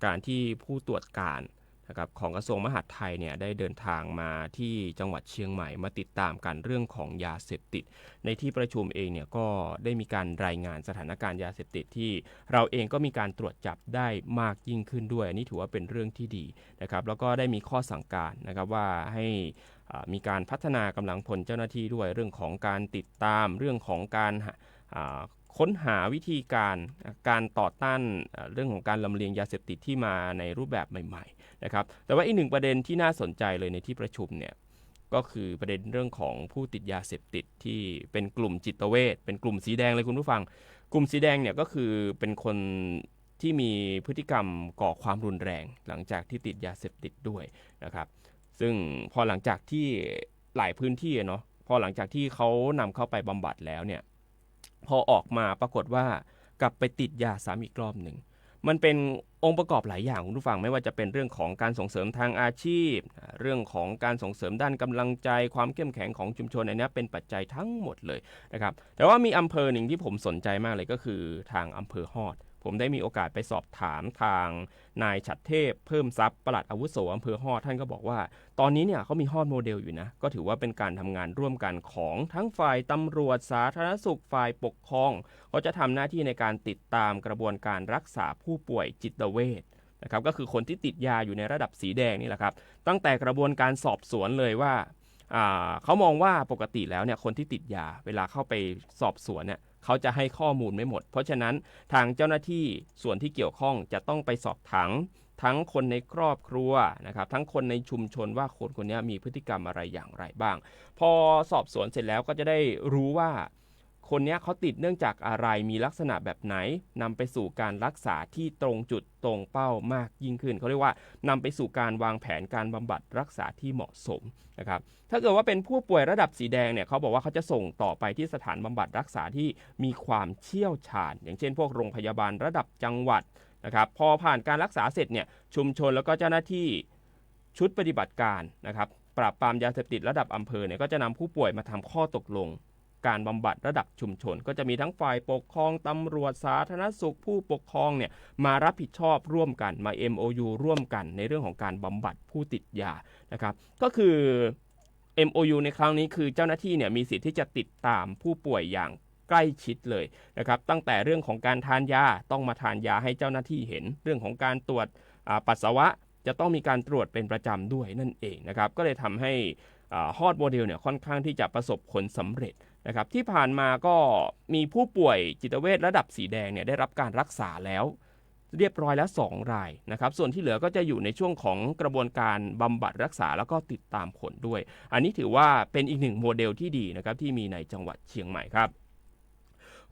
การที่ผู้ตรวจการนะครับของกระทรวงมหาดไทยเนี่ยได้เดินทางมาที่จังหวัดเชียงใหม่มาติดตามกันเรื่องของยาเสพติดในที่ประชุมเองเนี่ยก็ได้มีการรายงานสถานการณ์ยาเสพติดที่เราเองก็มีการตรวจจับได้มากยิ่งขึ้นด้วยนี่ถือว่าเป็นเรื่องที่ดีนะครับแล้วก็ได้มีข้อสั่งการนะครับว่าให้มีการพัฒนากำลังพลเจ้าหน้าที่ด้วยเรื่องของการติดตามเรื่องของการค้นหาวิธีการต่อต้านเรื่องของการลำเลียงยาเสพติดที่มาในรูปแบบใหม่ๆนะครับแต่ว่าอีกหนึ่งประเด็นที่น่าสนใจเลยในที่ประชุมเนี่ยก็คือประเด็นเรื่องของผู้ติดยาเสพติดที่เป็นกลุ่มจิตเวชเป็นกลุ่มสีแดงเลยคุณผู้ฟังกลุ่มสีแดงเนี่ยก็คือเป็นคนที่มีพฤติกรรมก่อความรุนแรงหลังจากที่ติดยาเสพติดด้วยนะครับซึ่งพอหลังจากที่หลายพื้นที่เนาะพอหลังจากที่เขานำเข้าไปบำบัดแล้วเนี่ยพอออกมาปรากฏว่ากลับไปติดยาซ้ำอีกรอบหนึ่งมันเป็นองค์ประกอบหลายอย่างคุณผู้ฟังไม่ว่าจะเป็นเรื่องของการส่งเสริมทางอาชีพเรื่องของการส่งเสริมด้านกำลังใจความเข้มแข็งของชุมชนอันนี้เป็นปัจจัยทั้งหมดเลยนะครับแต่ว่ามีอำเภอหนึ่งที่ผมสนใจมากเลยก็คือทางอำเภอฮอดผมได้มีโอกาสไปสอบถามทางนายฉัตรเทพเพิ่มทรัพย์ปลัดอาวุโสอำเภอฮอดท่านก็บอกว่าตอนนี้เนี่ยเขามีฮอดโมเดลอยู่นะก็ถือว่าเป็นการทำงานร่วมกันของทั้งฝ่ายตำรวจสาธารณสุขฝ่ายปกครองเขาจะทำหน้าที่ในการติดตามกระบวนการรักษาผู้ป่วยจิตเวชนะครับก็คือคนที่ติดยาอยู่ในระดับสีแดงนี่แหละครับตั้งแต่กระบวนการสอบสวนเลยว่าเขามองว่าปกติแล้วเนี่ยคนที่ติดยาเวลาเข้าไปสอบสวนเนี่ยเขาจะให้ข้อมูลไม่หมดเพราะฉะนั้นทางเจ้าหน้าที่ส่วนที่เกี่ยวข้องจะต้องไปสอบถามทั้งคนในครอบครัวนะครับทั้งคนในชุมชนว่าคนนี้มีพฤติกรรมอะไรอย่างไรบ้างพอสอบสวนเสร็จแล้วก็จะได้รู้ว่าคนนี้เขาติดเนื่องจากอะไรมีลักษณะแบบไหนนำไปสู่การรักษาที่ตรงจุดตรงเป้ามากยิ่งขึ้นเขาเรียกว่านำไปสู่การวางแผนการบำบัดรักษาที่เหมาะสมนะครับถ้าเกิดว่าเป็นผู้ป่วยระดับสีแดงเนี่ยเขาบอกว่าเขาจะส่งต่อไปที่สถานบำบัดรักษาที่มีความเชี่ยวชาญอย่างเช่นพวกโรงพยาบาลระดับจังหวัดนะครับพอผ่านการรักษาเสร็จเนี่ยชุมชนแล้วก็เจ้าหน้าที่ ชุดปฏิบัติการนะครับปราบปรามยาเสพติดระดับอำเภอเนี่ยก็จะนำผู้ป่วยมาทำข้อตกลงการบำบัดระดับชุมชนก็จะมีทั้งฝ่ายปกครองตำรวจสาธารณสุขผู้ปกครองเนี่ยมารับผิดชอบร่วมกันมา MOU ร่วมกันในเรื่องของการบำบัดผู้ติดยานะครับก็คือ MOU ในครั้งนี้คือเจ้าหน้าที่เนี่ยมีสิทธิ์ที่จะติดตามผู้ป่วยอย่างใกล้ชิดเลยนะครับตั้งแต่เรื่องของการทานยาต้องมาทานยาให้เจ้าหน้าที่เห็นเรื่องของการตรวจปัสสาวะจะต้องมีการตรวจเป็นประจำด้วยนั่นเองนะครับก็เลยทำให้ฮอดโมเดลเนี่ยค่อนข้างที่จะประสบผลสำเร็จนะครับที่ผ่านมาก็มีผู้ป่วยจิตเวชระดับสีแดงเนี่ยได้รับการรักษาแล้วเรียบร้อยแล้ว2รายนะครับส่วนที่เหลือก็จะอยู่ในช่วงของกระบวนการบำบัดรักษาแล้วก็ติดตามผลด้วยอันนี้ถือว่าเป็นอีกหนึ่งโมเดลที่ดีนะครับที่มีในจังหวัดเชียงใหม่ครับ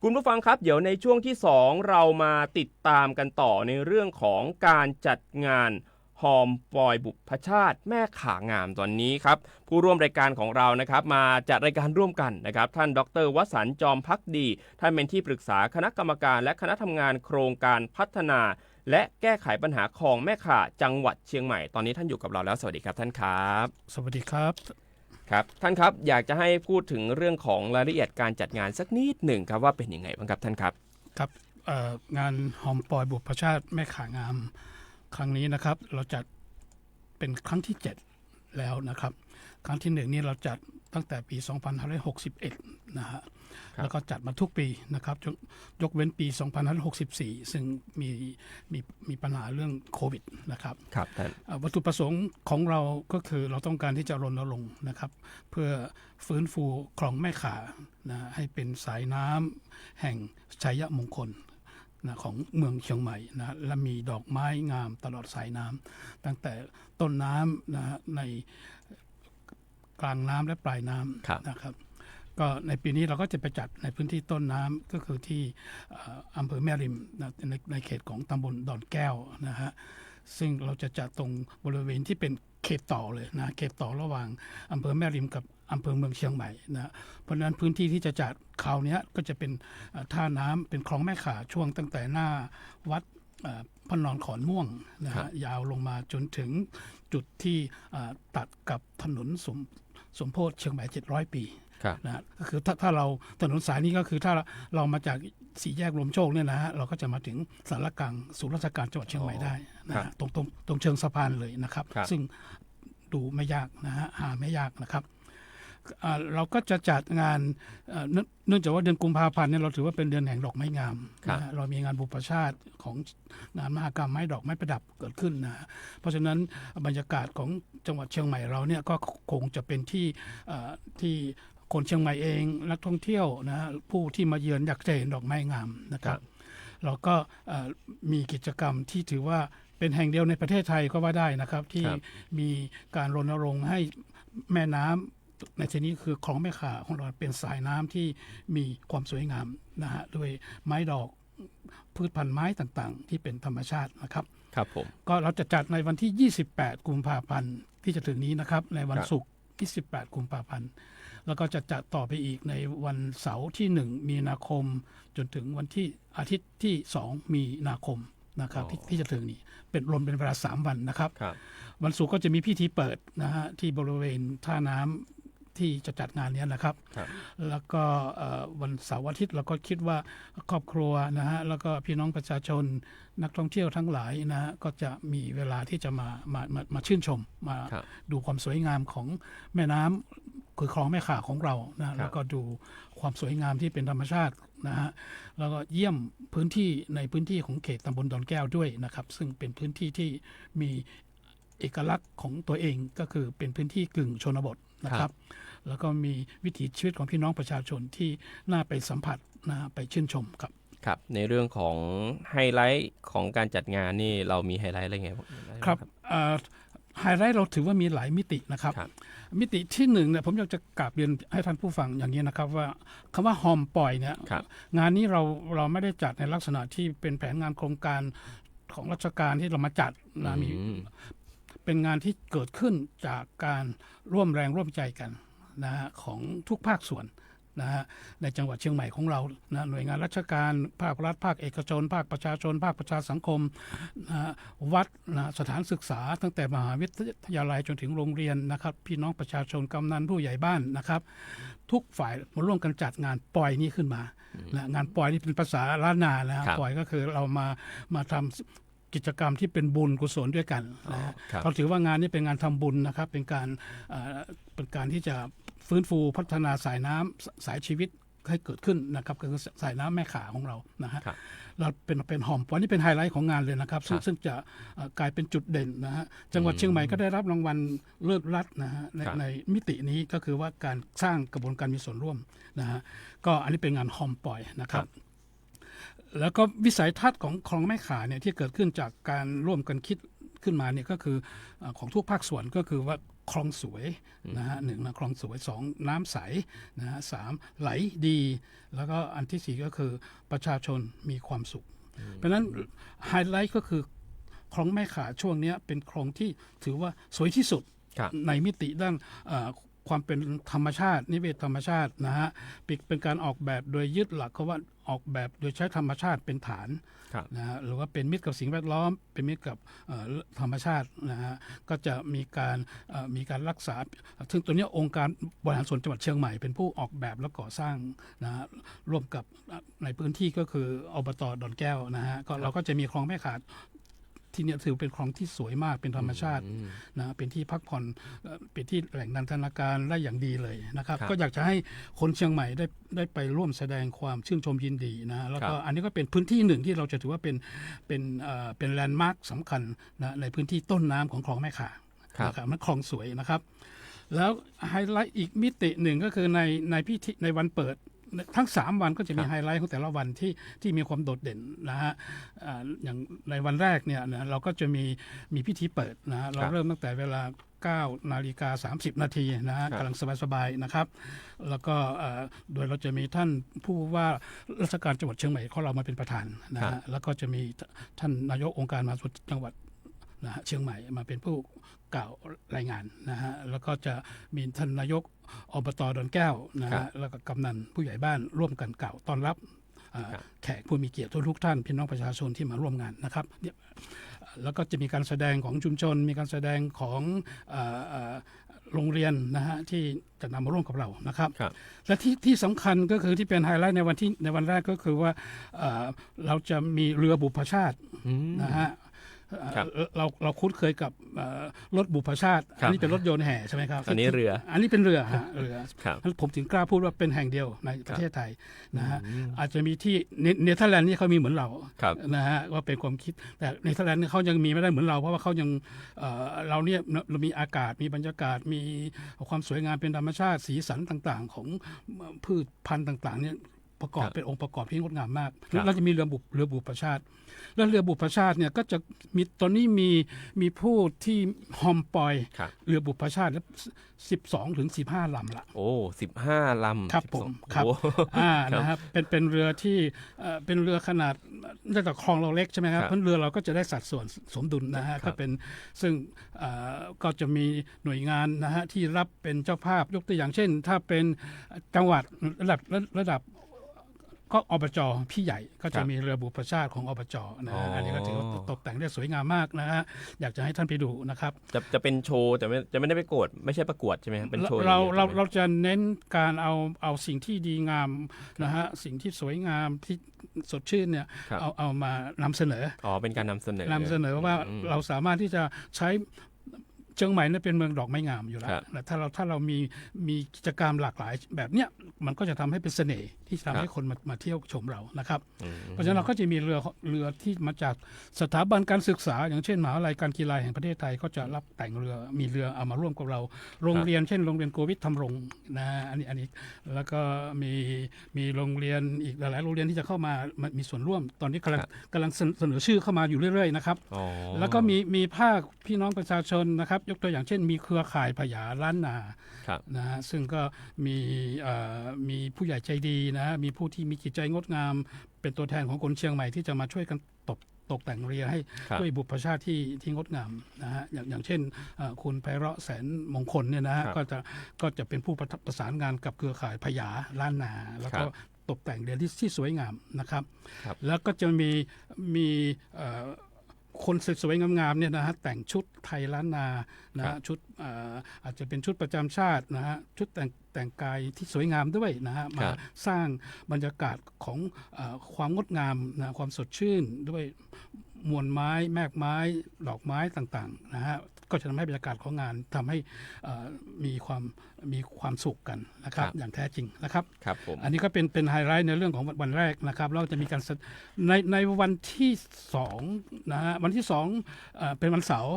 คุณผู้ฟังครับเดี๋ยวในช่วงที่2เรามาติดตามกันต่อในเรื่องของการจัดงานฮอมปอยบุพชาติแม่ขางามตอนนี้ครับผู้ร่วมรายการของเรานะครับมาจัดรายการร่วมกันนะครับท่านดร.วสันต์จอมภักดีท่านเป็นที่ปรึกษาคณะกรรมการและคณะทำงานโครงการพัฒนาและแก้ไขปัญหาคลองแม่ข่าจังหวัดเชียงใหม่ตอนนี้ท่านอยู่กับเราแล้วสวัสดีครับท่านครับสวัสดีครับครับท่านครับอยากจะให้พูดถึงเรื่องของรายละเอียดการจัดงานสักนิดหนึ่งครับว่าเป็นยังไงบ้างครับท่านครับครับงานฮอมปอยบุพชาติแม่ขางามครั้งนี้นะครับเราจัดเป็นครั้งที่7แล้วนะครับครั้งที่1นี่เราจัดตั้งแต่ปี2561นะฮะแล้วก็จัดมาทุกปีนะครับยกเว้นปี2564ซึ่งมีปัญหาเรื่องโควิดนะครับครับท่านวัตถุประสงค์ของเราก็คือเราต้องการที่จะรณรงค์นะครับเพื่อฟื้นฟูคลองแม่ข่านะให้เป็นสายน้ำแห่งชัยมงคลนะของเมืองเชียงใหม่นะและมีดอกไม้งามตลอดสายน้ำตั้งแต่ต้นน้ำนะในกลางน้ำและปลายน้ำนะครับก็ในปีนี้เราก็จะไปจัดในพื้นที่ต้นน้ำก็คือที่อำเภอแม่ริมนะในเขตของตำบลดอนแก้วนะฮะซึ่งเราจะจัดตรงบริเวณที่เป็นเขตต่อเลยนะเขตต่อระหว่างอำเภอแม่ริมกับอำเภอเมืองเชียงใหม่นะเพราะฉะนั้นพื้นที่ที่จะจัดคราวนี้ก็จะเป็นท่าน้ำเป็นคลองแม่ข่าช่วงตั้งแต่หน้าวัดพระนอนขอนม่วงนะฮะยาวลงมาจนถึงจุดที่ตัดกับถนนสมโพธิเชียงใหม่700 ปีนะก็คือถ้าเราถนนสายนี้ก็คือถ้าเรามาจากสี่แยกลมโชคเนี่ยนะฮะเราก็จะมาถึงสารกลางศูนย์ราชการจังหวัดเชียงใหม่ได้นะตรงเชิงสะพานเลยนะครับซึ่งดูไม่ยากนะฮะหาไม่ยากนะครับเราก็จะจัดงานเนื่องจากว่าเดือนกุมภาพันธ์เนี่ยเราถือว่าเป็นเดือนแห่งดอกไม้งามนะเรามีงานบุพชาติของงานมหกรรมไม้ดอกไม้ประดับเกิดขึ้นนะเพราะฉะนั้นบรรยากาศของจังหวัดเชียงใหม่เราเนี่ยก็คงจะเป็นที่คนเชียงใหม่เองนักท่องเที่ยวนะผู้ที่มาเยือนอยากจะเห็นดอกไม้งามนะครับเราก็มีกิจกรรมที่ถือว่าเป็นแห่งเดียวในประเทศไทยก็ว่าได้นะครับที่มีการรณรงค์ให้แม่น้ำในที่นี้คือคลองแม่ข่าของเราเป็นสายน้ำที่มีความสวยงามนะฮะด้วยไม้ดอกพืชพันธุ์ไม้ต่างๆที่เป็นธรรมชาตินะครับครับผมก็เราจะจัดในวันที่28กุมภาพันธ์ที่จะถึงนี้นะครับในวันศุกร์28กุมภาพันธ์แล้วก็จะจัดต่อไปอีกในวันเสาร์ที่1มีนาคมจนถึงวันที่อาทิตย์ที่2มีนาคมนะครับที่จะถึงนี้เป็นรวมเป็นเวลา3วันนะครับวันศุกร์ก็จะมีพิธีเปิดนะฮะที่บริเวณท่าน้ำที่จะจัดงานนี้นะครับแล้วก็วันเสาร์อาทิตย์เราก็คิดว่าครอบครัวนะฮะแล้วก็พี่น้องประชาชนนักท่องเที่ยวทั้งหลายนะฮะก็จะมีเวลาที่จะมาชื่นชมมาดูความสวยงามของแม่น้ำคือคลองแม่ข่าของเรานะแล้วก็ดูความสวยงามที่เป็นธรรมชาตินะฮะแล้วก็เยี่ยมพื้นที่ในพื้นที่ของเขตตำบลดอนแก้วด้วยนะครับซึ่งเป็นพื้นที่ที่มีเอกลักษณ์ของตัวเองก็คือเป็นพื้นที่กึ่งชนบทนะครับแล้วก็มีวิถีชีวิตของพี่น้องประชาชนที่น่าไปสัมผัสนะไปชื่นชมครับครับในเรื่องของไฮไลท์ของการจัดงานนี่เรามีไฮไลท์อะไรไงครับไฮไลท์เราถือว่ามีหลายมิตินะครับมิติที่1เนี่ยผมอยากจะกราบเรียนให้ท่านผู้ฟังอย่างนี้นะครับว่าคำว่าฮอมปอยเนี่ยงานนี้เราไม่ได้จัดในลักษณะที่เป็นแผนงานโครงการของราชการที่เรามาจัดนะมีเป็นงานที่เกิดขึ้นจากการร่วมแรงร่วมใจกันนะฮะของทุกภาคส่วน นะฮะในจังหวัดเชียงใหม่ของเรานะหน่วยงานราชการภาครัฐภาคเอกชนภาคประชาชนภาคประชาสังคมนะวัดนะสถานศึกษาตั้งแต่มหาวิทยาลัยจนถึงโรงเรียนนะครับพี่น้องประชาชนกำนันผู้ใหญ่บ้านนะครับทุกฝ่ายมาร่วมกันจัดงานปล่อยนี้ขึ้นมานะงานปล่อยนี่เป็นภาษาล้านนานะฮะปล่อยก็คือเรามาทำกิจกรรมที่เป็นบุญกุศลด้วยกันนะฮะเราถือว่างานนี้เป็นงานทำบุญนะครับเป็นการที่จะฟื้นฟูพัฒนาสายน้ำสายชีวิตให้เกิดขึ้นนะครับคือสายน้ำแม่ข่าของเรานะฮะเราเป็นหอมปอยนี่เป็นไฮไลท์ของงานเลยนะครับซึ่งจะกลายเป็นจุดเด่นนะฮะจังหวัดเชียงใหม่ก็ได้รับรางวัลเลิศรัฐนะฮะในมิตินี้ก็คือว่าการสร้างกระบวนการมีส่วนร่วมนะฮะก็อันนี้เป็นงานหอมปอยนะครับแล้วก็วิสัยทัศน์ของคลองแม่ข่าเนี่ยที่เกิดขึ้นจากการร่วมกันคิดขึ้นมาเนี่ยก็คือของทุกภาคส่วนก็คือว่าคลองสวยนะฮะ1นะคลองสวย2น้ำใสนะฮะ3ไหลดีแล้วก็อันที่4ก็คือประชาชนมีความสุขเพราะฉะนั้นไฮไลท์ก็คือคลองแม่ข่าช่วงนี้เป็นคลองที่ถือว่าสวยที่สุดในมิติด้านความเป็นธรรมชาตินิเวศธรรมชาตินะฮะเป็นการออกแบบโดยยึดหลักเขาว่าออกแบบโดยใช้ธรรมชาติเป็นฐานนะฮะหรือว่าเป็นมิตรกับสิ่งแวดล้อมเป็นมิตรกับธรรมชาตินะฮะก็จะมีการรักษาซึ่งตัวนี้องค์การบริหารส่วนจังหวัดเชียงใหม่เป็นผู้ออกแบบและก่อสร้างนะฮะร่วมกับในพื้นที่ก็คืออบต.ดอนแก้วนะฮะก็เราก็จะมีคลองแม่ข่าที่นี่ถือเป็นคลองที่สวยมากเป็นธรรมชาตินะเป็นที่พักผ่อนเป็นที่แหล่งนันทนาการได้อย่างดีเลยนะครับก็อยากจะให้คนเชียงใหม่ได้ไปร่วมแสดงความชื่นชมยินดีนะแล้วก็อันนี้ก็เป็นพื้นที่หนึ่งที่เราจะถือว่าเป็นแลนด์มาร์คสำคัญนะในพื้นที่ต้นน้ำของคลองแม่ข่านะครับมันคลองสวยนะครับแล้วไฮไลท์อีกมิติหนึ่งก็คือในพิธีในวันเปิดทั้ง3วันก็จะมีไฮไลท์ของแต่ละวันที่มีความโดดเด่นนะฮะอย่างในวันแรกเนี่ยเราก็จะมีพิธีเปิดนะฮะเราเริ่มตั้งแต่เวลา 9:30 นาทีนะฮะกำลังสบายๆนะครับแล้วก็โดยเราจะมีท่านผู้ว่าราชการจังหวัดเชียงใหม่ของเรามาเป็นประธานนะฮะแล้วก็จะมีท่านนายกองค์การมหาส่วนจังหวัดนะฮะเชียงใหม่มาเป็นผู้กล่าวรายงานนะฮะแล้วก็จะมีท่านนายกอบต.ดอนแก้วนะฮะแล้วก็กำนันผู้ใหญ่บ้านร่วมกันกล่าวต้อนรับแขกผู้มีเกียรติทุกท่านพี่น้องประชาชนที่มาร่วมงานนะครับแล้วก็จะมีการแสดงของชุมชนมีการแสดงของโรงเรียนนะฮะที่จะนำมาร่วมกับเรานะครับและที่สำคัญก็คือที่เป็นไฮไลท์ในวันแรกก็คือว่าเราจะมีเรือบุพชาตินะฮะเราคุ้นเคยกับรถบุพชาติอันนี้เป็นรถยนต์แห่ใช่ไหมครับอันนี้เรืออันนี้เป็นเรือผมถึงกล้าพูดว่าเป็นแห่งเดียวในประเทศไทยนะฮะอาจจะมีที่เนเธอร์แลนด์นี่เขามีเหมือนเรานะฮะว่าเป็นความคิดแต่เนเธอร์แลนด์เขายังมีไม่ได้เหมือนเราเพราะว่าเขายังเราเนี่ยเรามีอากาศมีบรรยากาศมีความสวยงามเป็นธรรมชาติสีสันต่างๆของพืชพันธุ์ต่างๆเนี่ยประกอบเป็นองค์ประกอบที่งดงามมากแล้วจะมีเรือบุพชาติแล้วเรือบุพชาติเนี่ยก็จะมีตอนนี้มีผู้ที่ฮอมปอยเรือบุพชาติ12 ถึง 15 ลำละโอ้15 ลำครับผมครับนะครับเป็นเรือที่เป็นเรือขนาดจากคลองเราเล็กใช่ไหมครับเพราะเรือเราก็จะได้สัดส่วนสมดุลนะฮะก็เป็นซึ่งก็จะมีหน่วยงานนะฮะที่รับเป็นเจ้าภาพยกตัวอย่างเช่นถ้าเป็นจังหวัดระดับก็อบจ.พี่ใหญ่ก็จะมีเรือบุพชาติของอบจ.นะอันนี้ก็ถือว่าตกแต่งได้สวยงามมากนะฮะอยากจะให้ท่านไปดูนะครับจะเป็นโชว์แต่จะไม่ได้ไปไม่ใช่ประกวดใช่ไหมเป็นโชว์เราจะเน้นการเอาสิ่งที่ดีงามนะฮะสิ่งที่สวยงามที่สดชื่นเนี่ยเอามานำเสนอเป็นการนำเสนอว่าเราสามารถที่จะใช้เชียงใหม่เนี่ยเป็นเมืองดอกไม้งามอยู่แล้วถ้าเรามีกิจกรรมหลากหลายแบบเนี้ยมันก็จะทำให้เป็นเสน่ห์ที่ทำให้คนมาเที่ยวชมเรานะครับเพราะฉะนั้นเราก็จะมีเรือที่มาจากสถาบันการศึกษาอย่างเช่นมหาวิทยาลัยการกีฬาแห่งประเทศไทยก็จะรับแต่งเรือมีเรือเอามาร่วมกับเราโรงเรียนเช่นโรงเรียนโกวิทธรรมรงค์นะอันนี้แล้วก็มีโรงเรียนอีกหลายๆโรงเรียนที่จะเข้ามามีส่วนร่วมตอนนี้กำลังเสนอชื่อเข้ามาอยู่เรื่อยๆนะครับแล้วก็มีภาคพี่น้องประชาชนนะครับยกตัวอย่างเช่นมีเครือข่ายพญาล้านนานะฮะซึ่งก็มีผู้ใหญ่ใจดีนะมีผู้ที่มีจิตใจงดงามเป็นตัวแทนของคนเชียงใหม่ที่จะมาช่วยกัน ตกแต่งเรือให้ ครับ ด้วยบุพชาติที่งดงามนะฮะอย่างเช่นคุณไพเราะแสนมงคลเนี่ยนะฮะ ครับ ก็จะเป็นผู้ประสานงานกับเครือข่ายพญาล้านนา แล้วก็ตกแต่งเรือที่สวยงามนะครับ ครับ แล้วก็จะมีคนสวยๆงามๆเนี่ยนะฮะแต่งชุดไทยล้านนานะฮะชุดอาจจะเป็นชุดประจำชาตินะฮะชุดแต่งกายที่สวยงามด้วยนะฮะมาสร้างบรรยากาศของความงดงามนะความสดชื่นด้วยมวลไม้แมกไม้ดอกไม้ต่างๆนะฮะก็จะทำให้บรรยากาศของงานทำให้มีความสุขกันนะครับอย่างแท้จริงนะครับ ครับผม อันนี้ก็เป็นไฮไลท์ในเรื่องของวันแรกนะครับเราจะมีการในวันที่2นะฮะวันที่2เป็นวันเสาร์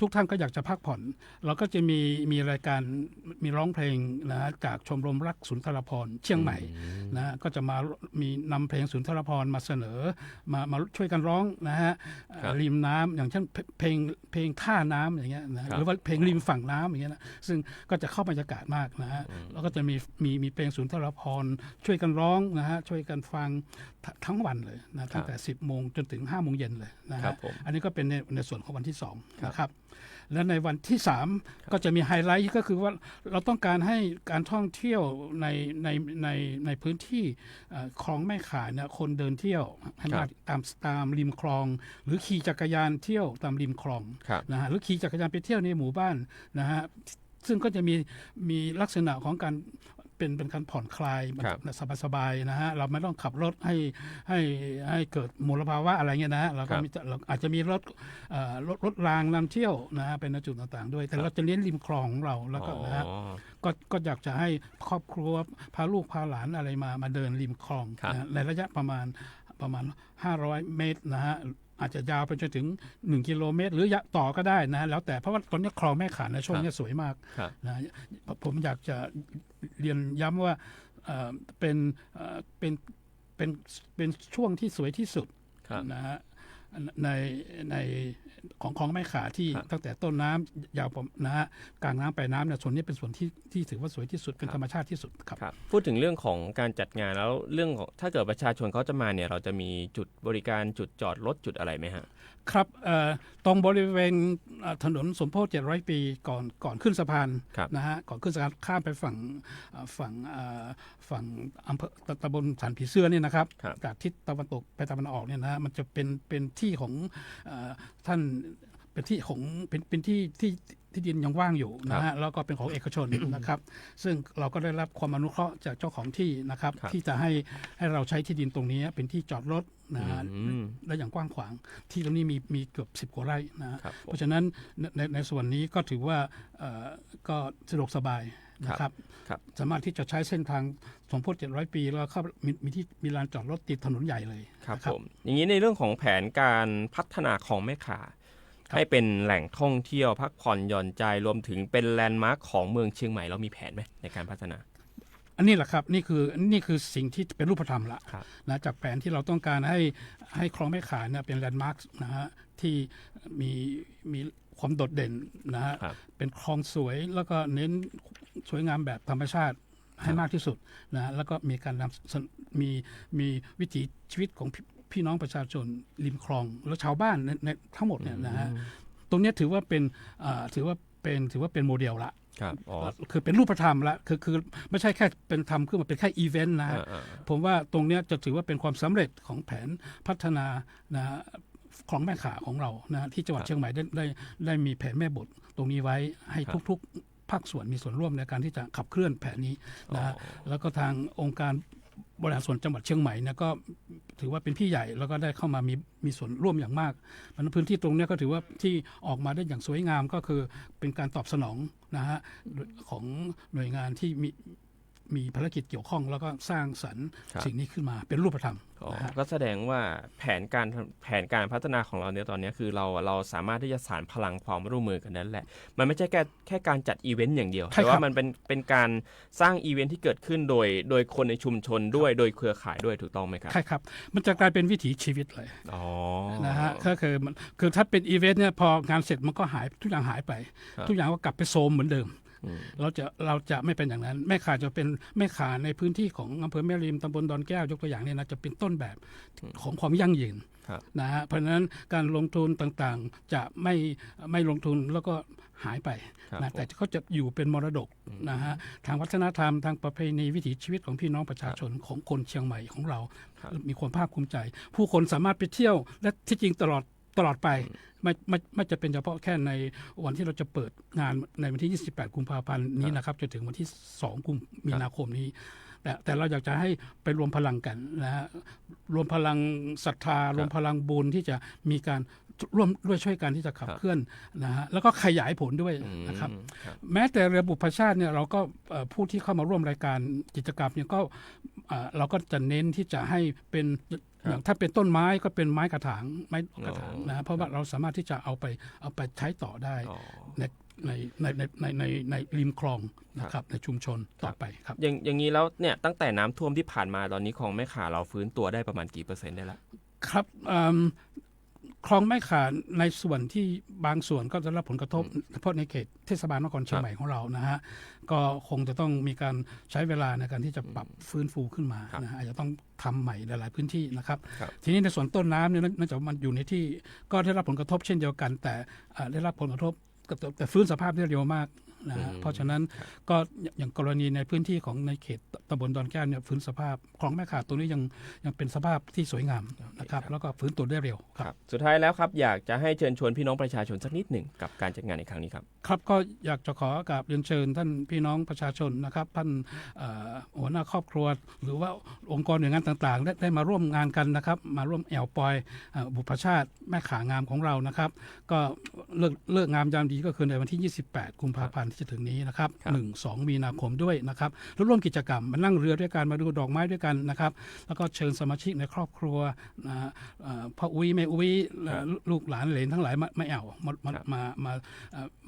ทุกท่านก็อยากจะพักผ่อนเราก็จะมีรายการมีร้องเพลงนะจากชมรมรักสุนทรภรณ์เชียงใหม่นะก็จะมีนำเพลงสุนทรภรณ์มาเสนอมาช่วยกันร้องนะฮะริมน้ำอย่างเช่นเพลงท่าน้ำอย่างเงี้ยนะหรือว่าเพลงริมฝั่งน้ำอย่างเงี้ยนะซึ่งก็จะเข้าบรรยากาศมากนะฮะแล้วก็จะมีเพลงสุนทรภรณ์ช่วยกันร้องนะฮะช่วยกันฟังทั้งวันเลยนะตั้งแต่ 10 โมงจนถึง 5 โมงเย็นเลยนะฮะอันนี้ก็เป็นในส่วนของวันที่2นะครับและในวันที่3ก็จะมีไฮไลท์ก็คือว่าเราต้องการให้การท่องเที่ยวในพื้นที่คลองแม่ข่ายเนี่ยคนเดินเที่ยวให้มาตามริมคลองหรือขี่จักรยานเที่ยวตามริมคลองนะฮะหรือขี่จักรยานไปเที่ยวในหมู่บ้านนะฮะซึ่งก็จะมีลักษณะของการเป็นการผ่อนคลายสบายๆนะฮะเราไม่ต้องขับรถให้เกิดมลภาวะอะไรเงี้ยนะฮะเราอาจจะมีรถรางนำเที่ยวนะฮะเป็นจุดต่างๆด้วยแต่เราจะเน้นริมคลองของเราแล้วก็นะฮะก็อยากจะให้ครอบครัวพาลูกพาหลานอะไรมาเดินริมคลองนะในระยะประมาณ500 เมตรนะฮะอาจจะยาวไปจนถึง1 กิโลเมตรหรือต่อก็ได้นะแล้วแต่เพราะว่าตอนนี้คลองแม่ข่ายในช่วงนี้สวยมากนะผมอยากจะเรียนย้ำว่าเป็นช่วงที่สวยที่สุดนะฮะในของคลองแม่ข่ายที่ตั้งแต่ต้นน้ำยาวนะฮะกลางน้ำปลายน้ำเนี่ยส่วนนี้เป็นส่วนที่ถือว่าสวยที่สุดเป็นธรรมชาติที่สุดครับพูดถึงเรื่องของการจัดงานแล้วเรื่องของถ้าเกิดประชาชนเขาจะมาเนี่ยเราจะมีจุดบริการจุดจอดรถจุดอะไรไหมฮะครับตรงบริเวณถนนสมโพธิ700 ปีก่อนขึ้นสะพานนะฮะก่อนขึ้นสะพานข้ามไปฝั่งอำเภอตำบลสันผีเสื้อเนี่ยนะครับจากทิศตะวันตกไปตะวันออกเนี่ยนะฮะมันจะเป็นที่ของท่านเป็นที่ของเป็นที่ดินยังว่างอยู่นะฮะแล้วก็เป็นของเอกชนนะครับซึ่งเราก็ได้รับความอนุเคราะห์จากเจ้าของที่นะครับที่จะให้เราใช้ที่ดินตรงนี้เป็นที่จอดรถนะฮะและอย่างกว้างขวางที่ตรงนี้มีเกือบ10 กว่าไร่นะเพราะฉะนั้นในส่วนนี้ก็ถือว่าก็สะดวกสบายนะครับสามารถที่จะใช้เส้นทางสมโพธิ700 ปีแล้วเข้ามีลานจอดรถติดถนนใหญ่เลยครับผมอย่างนี้ในเรื่องของแผนการพัฒนาของแม่ข่ายให้เป็นแหล่งท่องเที่ยวพักผ่อนหย่อนใจรวมถึงเป็นแลนด์มาร์คของเมืองเชียงใหม่เรามีแผนไหมในการพัฒนาอันนี้แหละครับนี่คือสิ่งที่เป็นรูปธรรมละนะจากแผนที่เราต้องการให้คลองแม่ข่ายเนี่ยเป็นแลนด์มาร์คนะฮะที่มีความโดดเด่นนะฮะเป็นคลองสวยแล้วก็เน้นสวยงามแบบธรรมชาติให้มากที่สุดนะแล้วก็มีการมีวิถีชีวิตของพี่น้องประชาชนริมคลองแล้วชาวบ้านในทั้งหมดเนี่ยนะฮะตรงนี้ถือว่าเป็นโมเดลละคือเป็นรูปธรรมละคือไม่ใช่แค่เป็นทำขึ้นมาเป็นแค่อีเวนต์นะผมว่าตรงนี้จะถือว่าเป็นความสำเร็จของแผนพัฒนานะคลองแม่ข่ายของเรานะที่จังหวัดเชียงใหม่ได้มีแผนแม่บทตรงนี้ไว้ให้ทุกๆภาคส่วนมีส่วนร่วมในการที่จะขับเคลื่อนแผนนี้นะแล้วก็ทางองค์การบริหารส่วนจังหวัดเชียงใหม่เนี่ยก็ถือว่าเป็นพี่ใหญ่แล้วก็ได้เข้ามามีส่วนร่วมอย่างมากพื้นที่ตรงนี้ก็ถือว่าที่ออกมาได้อย่างสวยงามก็คือเป็นการตอบสนองนะฮะของหน่วยงานที่มีภารกิจเกี่ยวข้องแล้วก็สร้างสรรค์สิ่งนี้ขึ้นมาเป็นรูปธรรมก็แสดงว่าแผนการพัฒนาของเราเนี่ยตอนนี้คือเราสามารถที่จะสานพลังความร่วมมือกันนั้นแหละมันไม่ใช่แค่การจัดอีเวนต์อย่างเดียวแต่ว่ามันเป็นการสร้างอีเวนต์ที่เกิดขึ้นโดยคนในชุมชนด้วยโดยเครือข่ายด้วยถูกต้องไหมครับใช่ครับมันจะกลายเป็นวิถีชีวิตเลยนะฮะก็คือถ้าเป็นอีเวนต์เนี่ยพองานเสร็จมันก็หายทุกอย่างหายไปทุกอย่างก็กลับไปโซมเหมือนเดิมเราจะไม่เป็นอย่างนั้นแม่ข่ายจะเป็นแม่ข่ายในพื้นที่ของอำเภอแม่ริมตำบลดอนแก้วยกตัวอย่างเนี่ยนะจะเป็นต้นแบบของความยั่งยืน นะฮะเพราะฉะนั้นการลงทุนต่างๆจะไม่ลงทุนแล้วก็หายไปนะแต่เขาจะอยู่เป็นมรดกนะฮะทางวัฒนธรรมทางประเพณีวิถีชีวิตของพี่น้องประชาชนของคนเชียงใหม่ของเรามีความภาคภูมิใจผู้คนสามารถไปเที่ยวและที่จริงตลอดไปไม่จะเป็นเฉพาะแค่ในวันที่เราจะเปิดงานในวันที่28กุมภาพันธ์นี้นะครับจนถึงวันที่2มีนาคมนี้แต่เราอยากจะให้ไปรวมพลังกันนะฮะรวมพลังศรัทธารวมพลังบุญที่จะมีการร่วมด้วยช่วยกันที่จะขับเคลื่อนนะฮะแล้วก็ขยายผลด้วยนะครับแม้แต่เรือบุพชาติเนี่ยเราก็ผู้ที่เข้ามาร่วมรายการกิจกรรมเนี่ยก็เราก็จะเน้นที่จะให้เป็นอย่างถ้าเป็นต้นไม้ก็เป็นไม้กระถางนะเพราะว่าเราสามารถที่จะเอาไปใช้ต่อได้ในริมคลองนะครับในชุมชนต่อไปครับอย่างนี้แล้วเนี่ยตั้งแต่น้ำท่วมที่ผ่านมาตอนนี้คลองแม่ข่าเราฟื้นตัวได้ประมาณกี่%ได้แล้วครับคลองแม่ข่าในส่วนที่บางส่วนก็จะรับผลกระทบเฉพาะในเขตเทศบาลนครเชียงใหม่ของเรานะฮะก็คงจะต้องมีการใช้เวลาในการที่จะปรับฟื้นฟูขึ้นมานะฮะอาจจะต้องทำใหม่หลายๆพื้นที่นะครับทีนี้ในส่วนต้นน้ำเนี่ยเนื่องจากมันอยู่ในที่ก็ได้รับผลกระทบเช่นเดียวกันแต่ได้รับผลกระทบแต่ฟื้นสภาพได้เร็วมากนะเพราะฉะนั้นก็อย่างกรณีในพื้นที่ของในเขตตำบลดอนแก้วเนี่ยฟื้นสภาพคลองแม่ข่าตัวนี้ยังเป็นสภาพที่สวยงามนะครับแล้วก็ฟื้นตัวได้เร็วครับสุดท้ายแล้วครับอยากจะให้เชิญชวนพี่น้องประชาชนสักนิดหนึ่งกับการจัดงานในครั้งนี้ครับครับก็อยากจะขอกราบเรียนเชิญท่านพี่น้องประชาชนนะครับท่านหัวหน้าครอบครัวหรือว่าองค์กรหน่วยงานต่างๆได้มาร่วมงานกันนะครับมาร่วมแอวปอยบุพชาติแม่ข่างามของเรานะครับก็เลิกงามยามดีก็คือในวันที่28กุมภาพันธ์ที่จะถึงนี้นะครับ 1-2 มีนาคมด้วยนะครับร่วมกิจกรรมมานั่งเรือด้วยกันมาดูดอกไม้ด้วยกันนะครับแล้วก็เชิญสมาชิกในครอบครัวพ่ออุ้ยแม่อุ้ยลูกหลานเหลนทั้งหลายมาแอว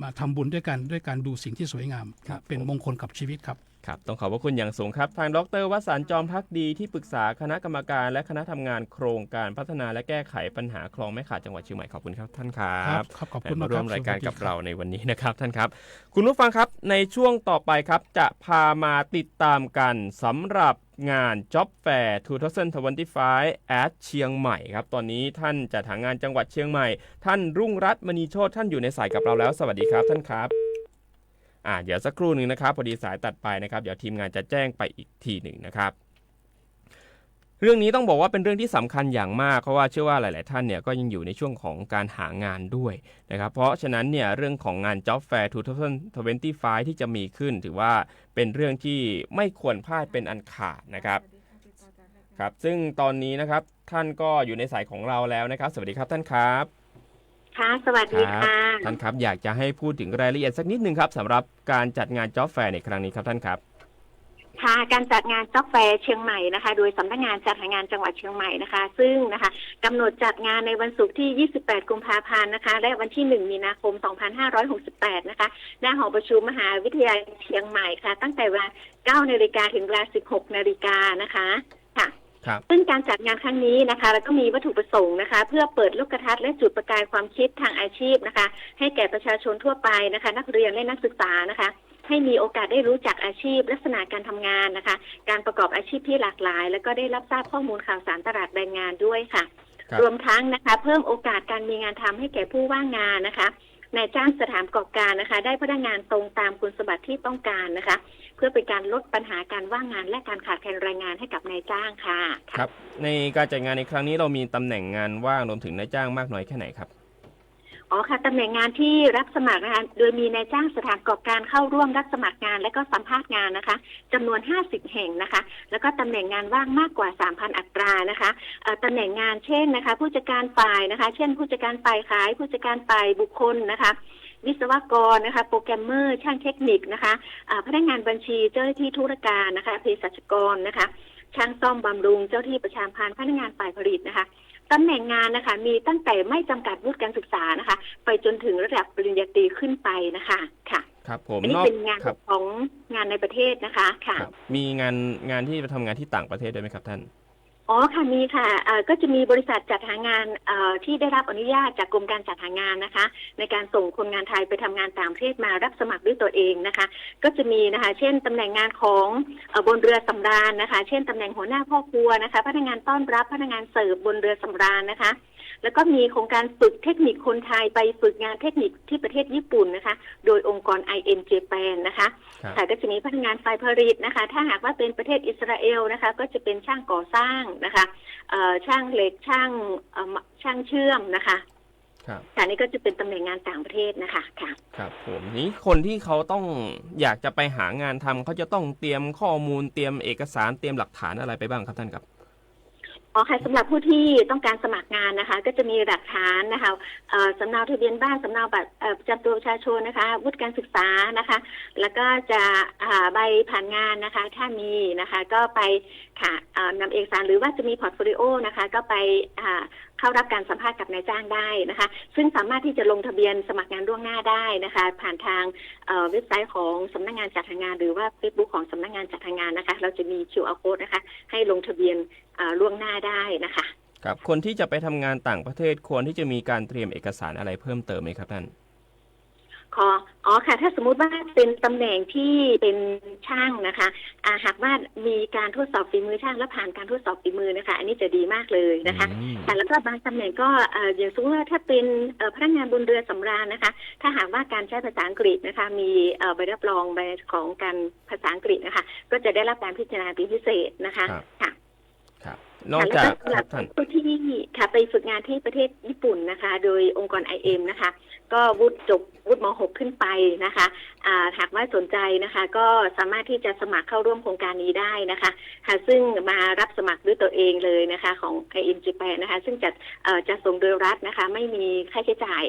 มาทำบุญด้วยกันด้วยการดูสิ่งที่สวยงามเป็นมงคลกับชีวิตครับครับต้องขอบพระคุณอย่างสูงครับทางดร.วสันต์จอมภักดีที่ปรึกษาคณะกรรมการและคณะทำงานโครงการพัฒนาและแก้ไขปัญหาคลองแม่ข่าจังหวัดเชียงใหม่ขอบคุณครับท่านครับขอบคุณมาร่วมรายการกับเราในวันนี้นะครับท่านครับคุณผู้ฟังครับในช่วงต่อไปครับจะพามาติดตามกันสำหรับงาน Job Fair 2025 at เชียงใหม่ครับตอนนี้ท่านจัดหางานจังหวัดเชียงใหม่ท่านรุ่งรัตน์มณีโชติท่านอยู่ในสายกับเราแล้วสวัสดีครับท่านครับเดี๋ยวสักครู่หนึ่งนะครับพอดีสายตัดไปนะครับเดี๋ยวทีมงานจะแจ้งไปอีกทีหนึ่งนะครับเรื่องนี้ต้องบอกว่าเป็นเรื่องที่สำคัญอย่างมากเพราะว่าเชื่อว่าหลายๆท่านเนี่ยก็ยังอยู่ในช่วงของการหางานด้วยนะครับเพราะฉะนั้นเนี่ยเรื่องของงาน Job Fair 2025 ที่จะมีขึ้นถือว่าเป็นเรื่องที่ไม่ควรพลาดเป็นอันขาดนะครับครับซึ่งตอนนี้นะครับท่านก็อยู่ในสายของเราแล้วนะครับสวัสดีครับท่านครับค่ะสวัสดีค่ะท่านครับอยากจะให้พูดถึงรายละเอียดสักนิดนึงครับสำหรับการจัดงาน Job Fair ในครั้งนี้ครับท่านครับค่ะการจัดงาน Job Fair เชียงใหม่นะคะโดยสำนักงานจัดหางานจังหวัดเชียงใหม่นะคะซึ่งนะคะกำหนดจัดงานในวันศุกร์ที่28กุมภาพันธ์นะคะและวันที่1มีนาคม2568นะคะณหอประชุมมหาวิทยาลัยเชียงใหม่ค่ะตั้งแต่เวลา 9:00 นถึงเวลา 16:00 นนะคะค่ะซึ่งการจัดงานครั้งนี้นะคะแล้วก็มีวัตถุประสงค์นะคะเพื่อเปิดโลกทัศน์และจุดประกายความคิดทางอาชีพนะคะให้แก่ประชาชนทั่วไปนะคะนักเรียนและนักศึกษานะคะให้มีโอกาสได้รู้จักอาชีพลักษณะการทำงานนะคะการประกอบอาชีพที่หลากหลายแล้วก็ได้รับทราบข้อมูลข่าวสารตลาดแรงงานด้วยค่ะรวมทั้งนะคะเพิ่มโอกาสการมีงานทำให้แก่ผู้ว่างงานนะคะนายจ้างสถานประกอบการนะคะได้พนักงานตรงตามคุณสมบัติที่ต้องการนะคะเพื่อเป็นการลดปัญหาการว่างงานและการขาดแคลนแรงงานให้กับนายจ้างค่ะครับในการจัดงานในครั้งนี้เรามีตำแหน่งงานว่างรวมถึงนายจ้างมากน้อยแค่ไหนครับอ๋อค่ะตำแหน่งงานที่รับสมัครนะคะโดยมีนายจ้างสถานประกอบการเข้าร่วมรับสมัครงานและก็สัมภาษณ์งานนะคะจำนวน50แห่งนะคะแล้วก็ตำแหน่งงานว่างมากกว่า 3,000 อัตรานะคะตำแหน่งงานเช่นนะคะผู้จัดการฝ่ายนะคะเช่นผู้จัดการฝ่ายขายผู้จัดการฝ่ายบุคคลนะคะวิศวกรนะคะโปรแกรมเมอร์ช่างเทคนิคนะคะพนักงานบัญชีเจ้าหน้าที่ธุรการนะคะเภสัชกรนะคะช่างซ่อมบำรุงเจ้าที่ประชาสัมพันธ์พนักงานฝ่ายผลิตนะคะตำแหน่งงานนะคะมีตั้งแต่ไม่จำกัดวุฒิการศึกษานะคะไปจนถึงระดับปริญญาตรีขึ้นไปนะคะค่ะครับผมอันนี้เป็นงานของงานในประเทศนะคะค่ะมีงานที่ไปทำงานที่ต่างประเทศด้วยไหมครับท่านอ๋อค่ะมีค่ะก็จะมีบริษัทจัดหางานที่ได้รับอนุญาตจากกรมการจัดหางานนะคะในการส่งคนงานไทยไปทำงานต่างประเทศมารับสมัครด้วยตัวเองนะคะก็จะมีนะคะเช่นตำแหน่งงานของบนเรือสำราญนะคะเช่นตำแหน่งหัวหน้าพ่อครัวนะคะพนักงานต้อนรับพนักงานเสิร์ฟบนเรือสำราญนะคะ แล้วก็มีโครงการฝึกเทคนิคคนไทยไปฝึกงานเทคนิคที่ประเทศญี่ปุ่นนะคะโดยองค์กร IM Japan นะคะค่ะก็จะมีพนักงานฝ่ายผลิตนะคะถ้าหากว่าเป็นประเทศอิสราเอลนะคะก็จะเป็นช่างก่อสร้างนะคะช่างเหล็กช่างเชื่อมนะคะค่ะนี่ก็จะเป็นตำแหน่งงานต่างประเทศนะคะค่ะครับผมนี้คนที่เขาต้องอยากจะไปหางานทำเขาจะต้องเตรียมข้อมูลเตรียมเอกสารเตรียมหลักฐานอะไรไปบ้างครับท่านครับอ๋อค่ะสำหรับผู้ที่ต้องการสมัครงานนะคะก็จะมีหลักฐานนะคะสำเนาทะเบียนบ้านสำเนาบัตรประจำตัวประชาชนนะคะวุฒิการศึกษานะคะแล้วก็จะใบผ่านงานนะคะถ้ามีนะคะก็ไปค่ะนำเอกสารหรือว่าจะมีพอร์ตโฟลิโอนะคะก็ไปเข้ารับการสัมภาษณ์กับนายจ้างได้นะคะซึ่งสามารถที่จะลงทะเบียนสมัครงานล่วงหน้าได้นะคะผ่านทางเว็บไซต์ของสำนักงานจัดหางานหรือว่า Facebook ของสำนักงานจัดหางานนะคะเราจะมี QR code นะคะให้ลงทะเบียนล่วงหน้าได้นะคะครับคนที่จะไปทำงานต่างประเทศควรที่จะมีการเตรียมเอกสารอะไรเพิ่มเติมไหมครับท่านอ๋อค่ะถ้าสมมุติว่าเป็นตำแหน่งที่เป็นช่างนะคะหากว่ามีการทดสอบฝีมือช่างและผ่านการทดสอบฝีมือนะคะอันนี้จะดีมากเลยนะคะแต่แล้วก็บางตำแหน่งก็อย่างสมมติว่าถ้าเป็นพนักงานบนเรือสำราญนะคะถ้าหากว่าการใช้ภาษาอังกฤษนะคะมีใบรับรองใบของการภาษาอังกฤษนะคะก็จะได้รับการพิจารณาเป็นพิเศษนะคะค่ะนอกจากผู้ที่ค่ะไปฝึกงานที่ประเทศญี่ปุ่นนะคะโดยองค์กร IM นะคะก็วุฒิม.6 ขึ้นไปนะคะหากว่าสนใจนะคะก็สามารถที่จะสมัครเข้าร่วมโครงการนี้ได้นะคะค่ะซึ่งมารับสมัครด้วยตัวเองเลยนะคะของ IM Japan นะคะซึ่งจะส่งโดยรัฐนะคะไม่มีค่าใช้จ่าย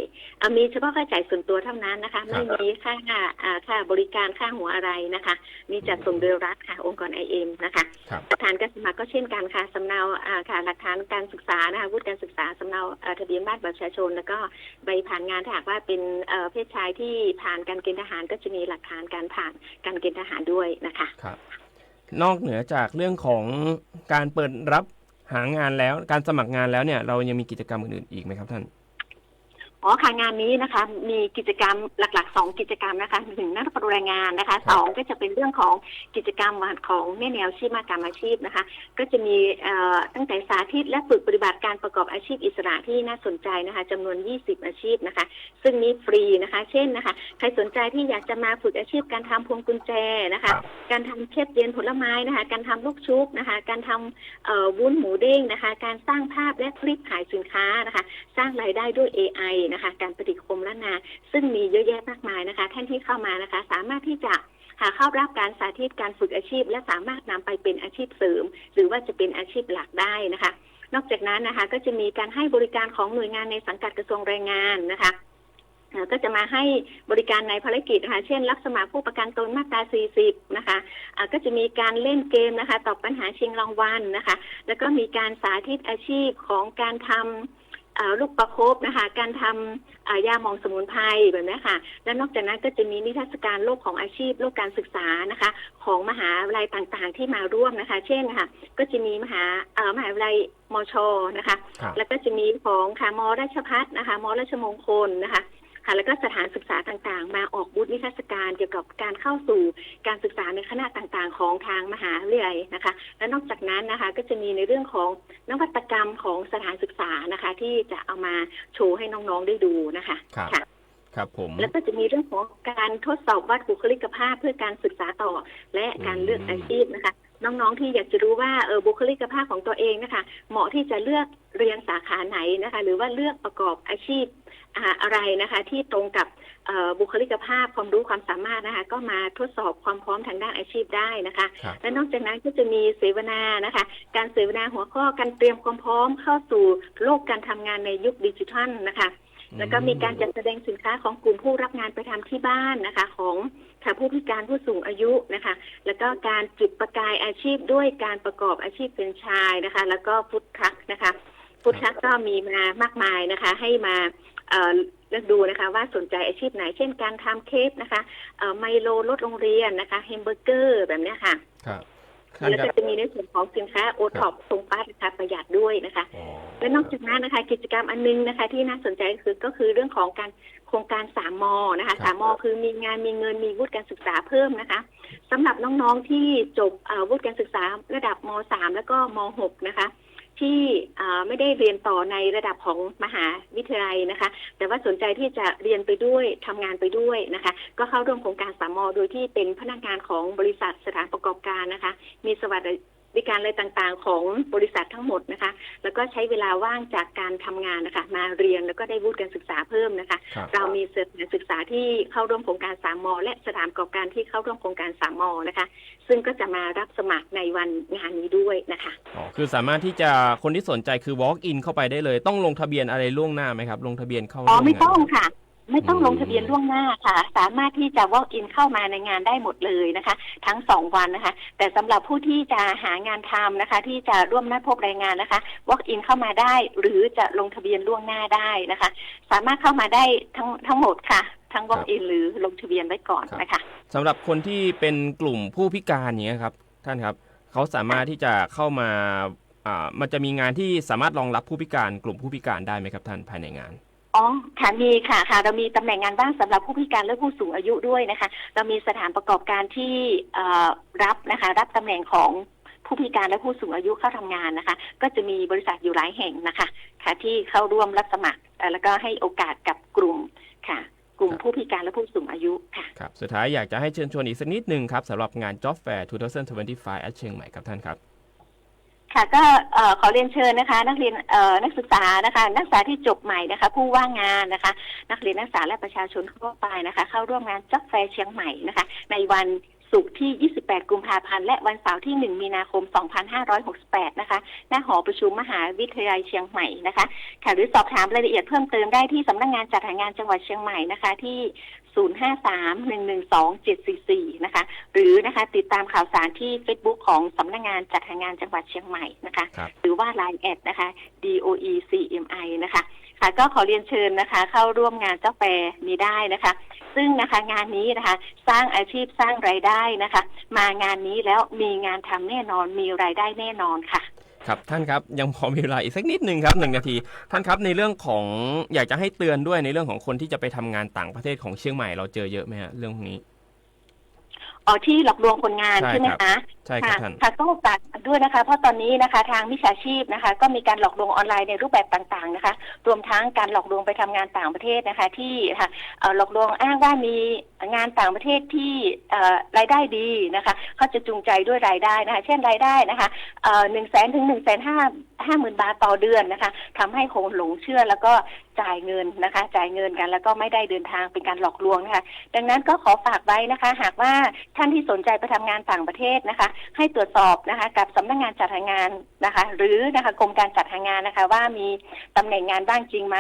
มีเฉพาะค่าใช้จ่ายส่วนตัวเท่านั้นนะคะไม่มีค่าบริการค่าหัวอะไรนะคะนี่จะส่งโดยรัฐค่ะองค์กร IM นะคะหลักฐานการสมัครก็เช่นกันค่ะสำเนาค่ะหลักฐานการศึกษานะคะวุฒิการศึกษาสำเนาทะเบียนบ้านบัตรประชาชนแล้วก็ใบผ่านงานถ้าหากว่าเป็นเพศชายที่ผ่านการเกณฑ์ทหารก็จะมีหลักฐานการผ่านการเกณฑ์ทหารด้วยนะคะครับนอกเหนือจากเรื่องของการเปิดรับหางานแล้วการสมัครงานแล้วเนี่ยเรายังมีกิจกรรมอื่นๆอีกไหมครับท่านอ๋อค่ะงานนี้นะคะมีกิจกรรมหลักๆ2กิจกรรมนะคะ1นักประแรงงานนะคะ2ก็จะเป็นเรื่องของกิจกรรมของแนวชีพมากรรมอาชีพนะคะก็จะมีตั้งแต่สาธิตและฝึกปฏิบัติการประกอบอาชีพอิสระที่น่าสนใจนะคะจำนวน20อาชีพนะคะซึ่งนี้ฟรีนะคะเช่นนะคะใครสนใจที่อยากจะมาฝึกอาชีพการทำพวงกุญแจนะคะการทำเชฟเย็นผลไม้นะคะการทำลูกชุบนะคะการทำวุ้นหมูเด้งนะคะการสร้างภาพและคลิปขายสินค้านะคะสร้างรายได้ด้วย AIนะคะการปฏิคมล้านนาซึ่งมีเยอะแยะมากมายนะคะท่านที่เข้ามานะคะสามารถที่จะเข้ารับการสาธิตการฝึกอาชีพและสามารถนำไปเป็นอาชีพเสริมหรือว่าจะเป็นอาชีพหลักได้นะคะนอกจากนั้นนะคะก็จะมีการให้บริการของหน่วยงานในสังกัดกระทรวงแรงงานนะคะก็จะมาให้บริการในภารกิจนะคะเช่นรับสมัครผู้ประกันตนมาตรา40นะคะก็จะมีการเล่นเกมนะคะตอบปัญหาชิงรางวัลนะคะแล้วก็มีการสาธิตอาชีพของการทำลูกประคบนะคะการทำยาหมองสมุนไพรแบบนี้ค่ะและนอกจากนั้นก็จะมีนิทรรศการโลกของอาชีพโลกการศึกษานะคะของมหาวิทยาลัยต่างๆที่มาร่วมนะคะเช่นค่ะก็จะมีมหาวิทยาลัยมช.นะคะแล้วก็จะมีของค่ะม.ราชภัฏนะคะม.ราชมงคลนะคะค่ะแล้วก็สถานศึกษาต่างๆมาออกบูธนิทรรศการเกี่ยวกับการเข้าสู่การศึกษาในคณะต่างๆของทางมหาวิทยาลัยนะคะและนอกจากนั้นนะคะก็จะมีในเรื่องของนวัตกรรมของสถานศึกษานะคะที่จะเอามาโชว์ให้น้องๆได้ดูนะคะค่ะครับผมแล้วก็จะมีเรื่องของการทดสอบวัดบุคลิกภาพเพื่อการศึกษาต่อและการเลือกอาชีพนะคะน้องๆที่อยากจะรู้ว่าบุคลิกภาพของตัวเองนะคะเหมาะที่จะเลือกเรียนสาขาไหนนะคะหรือว่าเลือกประกอบอาชีพอะไรนะคะที่ตรงกับบุคลิกภาพความรู้ความสามารถนะคะก็มาทดสอบความพร้อมทางด้านอาชีพได้นะคะและนอกจากนั้นก็จะมีเสวนานะคะการเสวนาหัวข้อการเตรียมความพร้อมเข้าสู่โลกการทำงานในยุคดิจิทัลนะคะแล้วก็มีการจัดแสดงสินค้าของกลุ่มผู้รับงานไปทำที่บ้านนะคะของผู้พิการผู้สูงอายุนะคะแล้วก็การจุดประกายอาชีพด้วยการประกอบอาชีพเป็นชายนะคะแล้วก็ฟู้ดทรัคนะคะฟู้ดทรัคก็มีมามากมายนะคะให้มาเลือกดูนะคะว่าสนใจอาชีพไหนเช่นการทำเค้กนะคะไมโลรถโรงเรียนนะคะแฮมเบอร์เกอร์แบบนี้ค่ะแล้วก็จะมีในส่วนของสินค้าโอท็อปทรงฟ้าราคาประหยัดด้วยนะคะและนอกจากนั้นนะคะกิจกรรมอันนึงนะคะที่น่าสนใจก็คือเรื่องของการโครงการ3 ม.นะคะ3 ม.คือมีงานมีเงินมีวุฒิการศึกษาเพิ่มนะคะสำหรับน้องๆที่จบวุฒิการศึกษาระดับม.3 แล้วก็ม.6 นะคะ ที่ไม่ได้เรียนต่อในระดับของมหาวิทยาลัยนะคะแต่ว่าสนใจที่จะเรียนไปด้วยทำงานไปด้วยนะคะก็เข้าร่วมโครงการสามม.โดยที่เป็นพนักงานของบริษัทสถานประกอบการนะคะมีสวัสดิการอะไรต่างๆของบริษัททั้งหมดนะคะแล้วก็ใช้เวลาว่างจากการทำงานนะคะมาเรียนแล้วก็ได้วุฒิการศึกษาเพิ่มนะคะเรามีสถานศึกษาที่เข้าร่วมโครงการ3 ม.และสถานประกอบการที่เข้าร่วมโครงการ3 ม.นะคะซึ่งก็จะมารับสมัครในวันงานนี้ด้วยนะคะคือสามารถที่จะคนที่สนใจคือ walk in เข้าไปได้เลยต้องลงทะเบียนอะไรล่วงหน้าไหมครับลงทะเบียนเข้าไม่ต้องค่ะไม่ต้องลงทะเบียนล่วงหน้าค่ะสามารถที่จะ walk in เข้ามาในงานได้หมดเลยนะคะทั้ง2 วันนะคะแต่สำหรับผู้ที่จะหางานทำนะคะที่จะร่วมนัดพบแรงงานนะคะ walk in เข้ามาได้หรือจะลงทะเบียนล่วงหน้าได้นะคะสามารถเข้ามาได้ทั้งหมดค่ะทั้ง walk in หรือลงทะเบียนไว้ก่อนนะคะสำหรับคนที่เป็นกลุ่มผู้พิการอย่างนี้ครับท่านครับเขาสามารถที่จะเข้ามามันจะมีงานที่สามารถรองรับผู้พิการกลุ่มผู้พิการได้ไหมครับท่านภายในงานค่ะมีค่ะเรามีตำแหน่งงานว่างสำหรับผู้พิการและผู้สูงอายุด้วยนะคะเรามีสถานประกอบการที่รับนะคะรับตำแหน่งของผู้พิการและผู้สูงอายุเข้าทำงานนะคะก็จะมีบริษัทอยู่หลายแห่งนะคะค่ะที่เข้าร่วมรับสมัครแล้วก็ให้โอกาสกับกลุ่มค่ะกลุ่มผู้พิการและผู้สูงอายุค่ะครับสุดท้ายอยากจะให้เชิญชวนอีกสักนิดนึงครับสำหรับงาน Job Fair 2025 at เชียงใหม่ครับท่านครับค่ะก็ขอเรียนเชิญนะคะนักเรียนนักศึกษานะคะนักศึกษาที่จบใหม่นะคะผู้ว่างงานนะคะนักเรียนนักศึกษาและประชาชนทั่วไปนะคะเข้าร่วมงาน Job Fair เชียงใหม่นะคะในวันศุกร์ที่28กุมภาพันธ์และวันเสาร์ที่1มีนาคม2568นะคะณหอประชุมมหาวิทยาลัยเชียงใหม่นะคะค่ะหรือสอบถามรายละเอียดเพิ่มเติมได้ที่สำนักงานจัดหางานจังหวัดเชียงใหม่นะคะที่053-112-744นะคะหรือนะคะติดตามข่าวสารที่ Facebook ของสำนักงานจัดหางานจังหวัดเชียงใหม่นะคะหรือว่า LINE@ นะคะ DOECMI นะคะค่ะก็ขอเรียนเชิญนะคะเข้าร่วมงานJob Fairนี้ได้นะคะซึ่งนะคะงานนี้นะคะสร้างอาชีพสร้างรายได้นะคะมางานนี้แล้วมีงานทำแน่นอนมีรายได้แน่นอนค่ะครับท่านครับยังพอมีเวลาอีกสักนิดนึงครับ1 นาทีท่านครับในเรื่องของอยากจะให้เตือนด้วยในเรื่องของคนที่จะไปทำงานต่างประเทศของเชียงใหม่เราเจอเยอะไหมฮะเรื่องพวกนี้ที่หลอกลวงคนงานใช่ไหมคะใช่ครับท่านค่ะต้องฝากด้วยนะคะเพราะตอนนี้นะคะทางมิจฉาชีพนะคะก็มีการหลอกลวงออนไลน์ในรูปแบบต่างๆนะคะรวมทั้งการหลอกลวงไปทำงานต่างประเทศนะคะที่หลอกลวงอ้างว่ามีงานต่างประเทศที่รายได้ดีนะคะเขาจะจูงใจด้วยรายได้นะคะเช่นรายได้นะคะ100,000 ถึง 150,000 บาทต่อเดือนนะคะทำให้คนหลงเชื่อแล้วก็จ่ายเงินนะคะจ่ายเงินกันแล้วก็ไม่ได้เดินทางเป็นการหลอกลวงนะคะดังนั้นก็ขอฝากไว้นะคะหากว่าท่านที่สนใจไปทำงานต่างประเทศนะคะให้ตรวจสอบนะคะกับสำนักงานจัดหางานนะคะหรือนะคะกรมการจัดหางานนะคะว่ามีตำแหน่งงานบ้างจริงไหม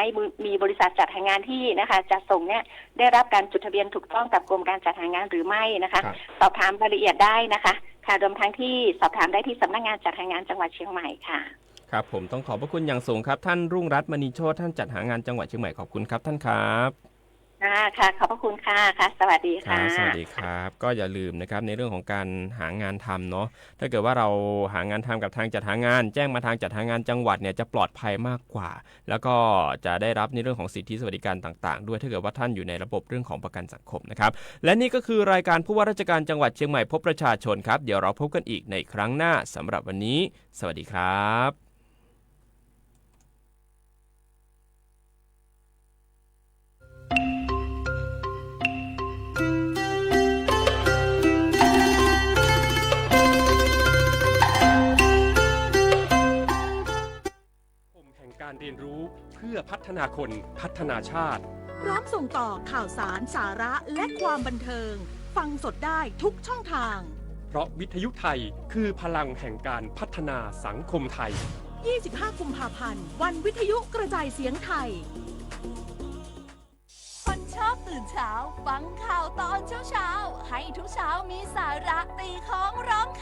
มีบริษัทจัดหางานที่นะคะจะส่งเนี่ยได้รับการจดทะเบียนถูกต้องกับกรมการจัดหางานหรือไม่นะคะสอบถามรายละเอียดได้นะคะค่ะรวมทั้งที่สอบถามได้ที่สำนักงานจัดหางานจังหวัดเชียงใหม่ค่ะครับผมต้องขอบพระคุณอย่างสูงครับท่านรุ่งรัตน์มณีโชติท่านจัดหางานจังหวัดเชียงใหม่ขอบคุณครับท่านครับค่ะขอบพระคุณค่ะค่ะสวัสดีค่ะสวัสดีครับก็อย่าลืมนะครับในเรื่องของการหางานทำเนาะถ้าเกิดว่าเราหางานทำกับทางจัดหางานแจ้งมาทางจัดหางานจังหวัดเนี่ยจะปลอดภัยมากกว่าแล้วก็จะได้รับในเรื่องของสิทธิสวัสดิการต่างๆด้วยถ้าเกิดว่าท่านอยู่ในระบบเรื่องของประกันสังคมนะครับและนี่ก็คือรายการผู้ว่าราชการจังหวัดเชียงใหม่พบประชาชนครับเดี๋ยวเราพบกันอีกในครั้งหน้าสำหรับวันนี้สวัสดีครับการเรียนรู้เพื่อพัฒนาคนพัฒนาชาติพร้อมส่งต่อข่าวสารสาระและความบันเทิงฟังสดได้ทุกช่องทางเพราะวิทยุไทยคือพลังแห่งการพัฒนาสังคมไทย25กุมภาพันธ์วันวิทยุกระจายเสียงไทยคนชอบตื่นเช้าฟังข่าวตอนเช้าให้ทุกเช้ามีสาระตีของร้อง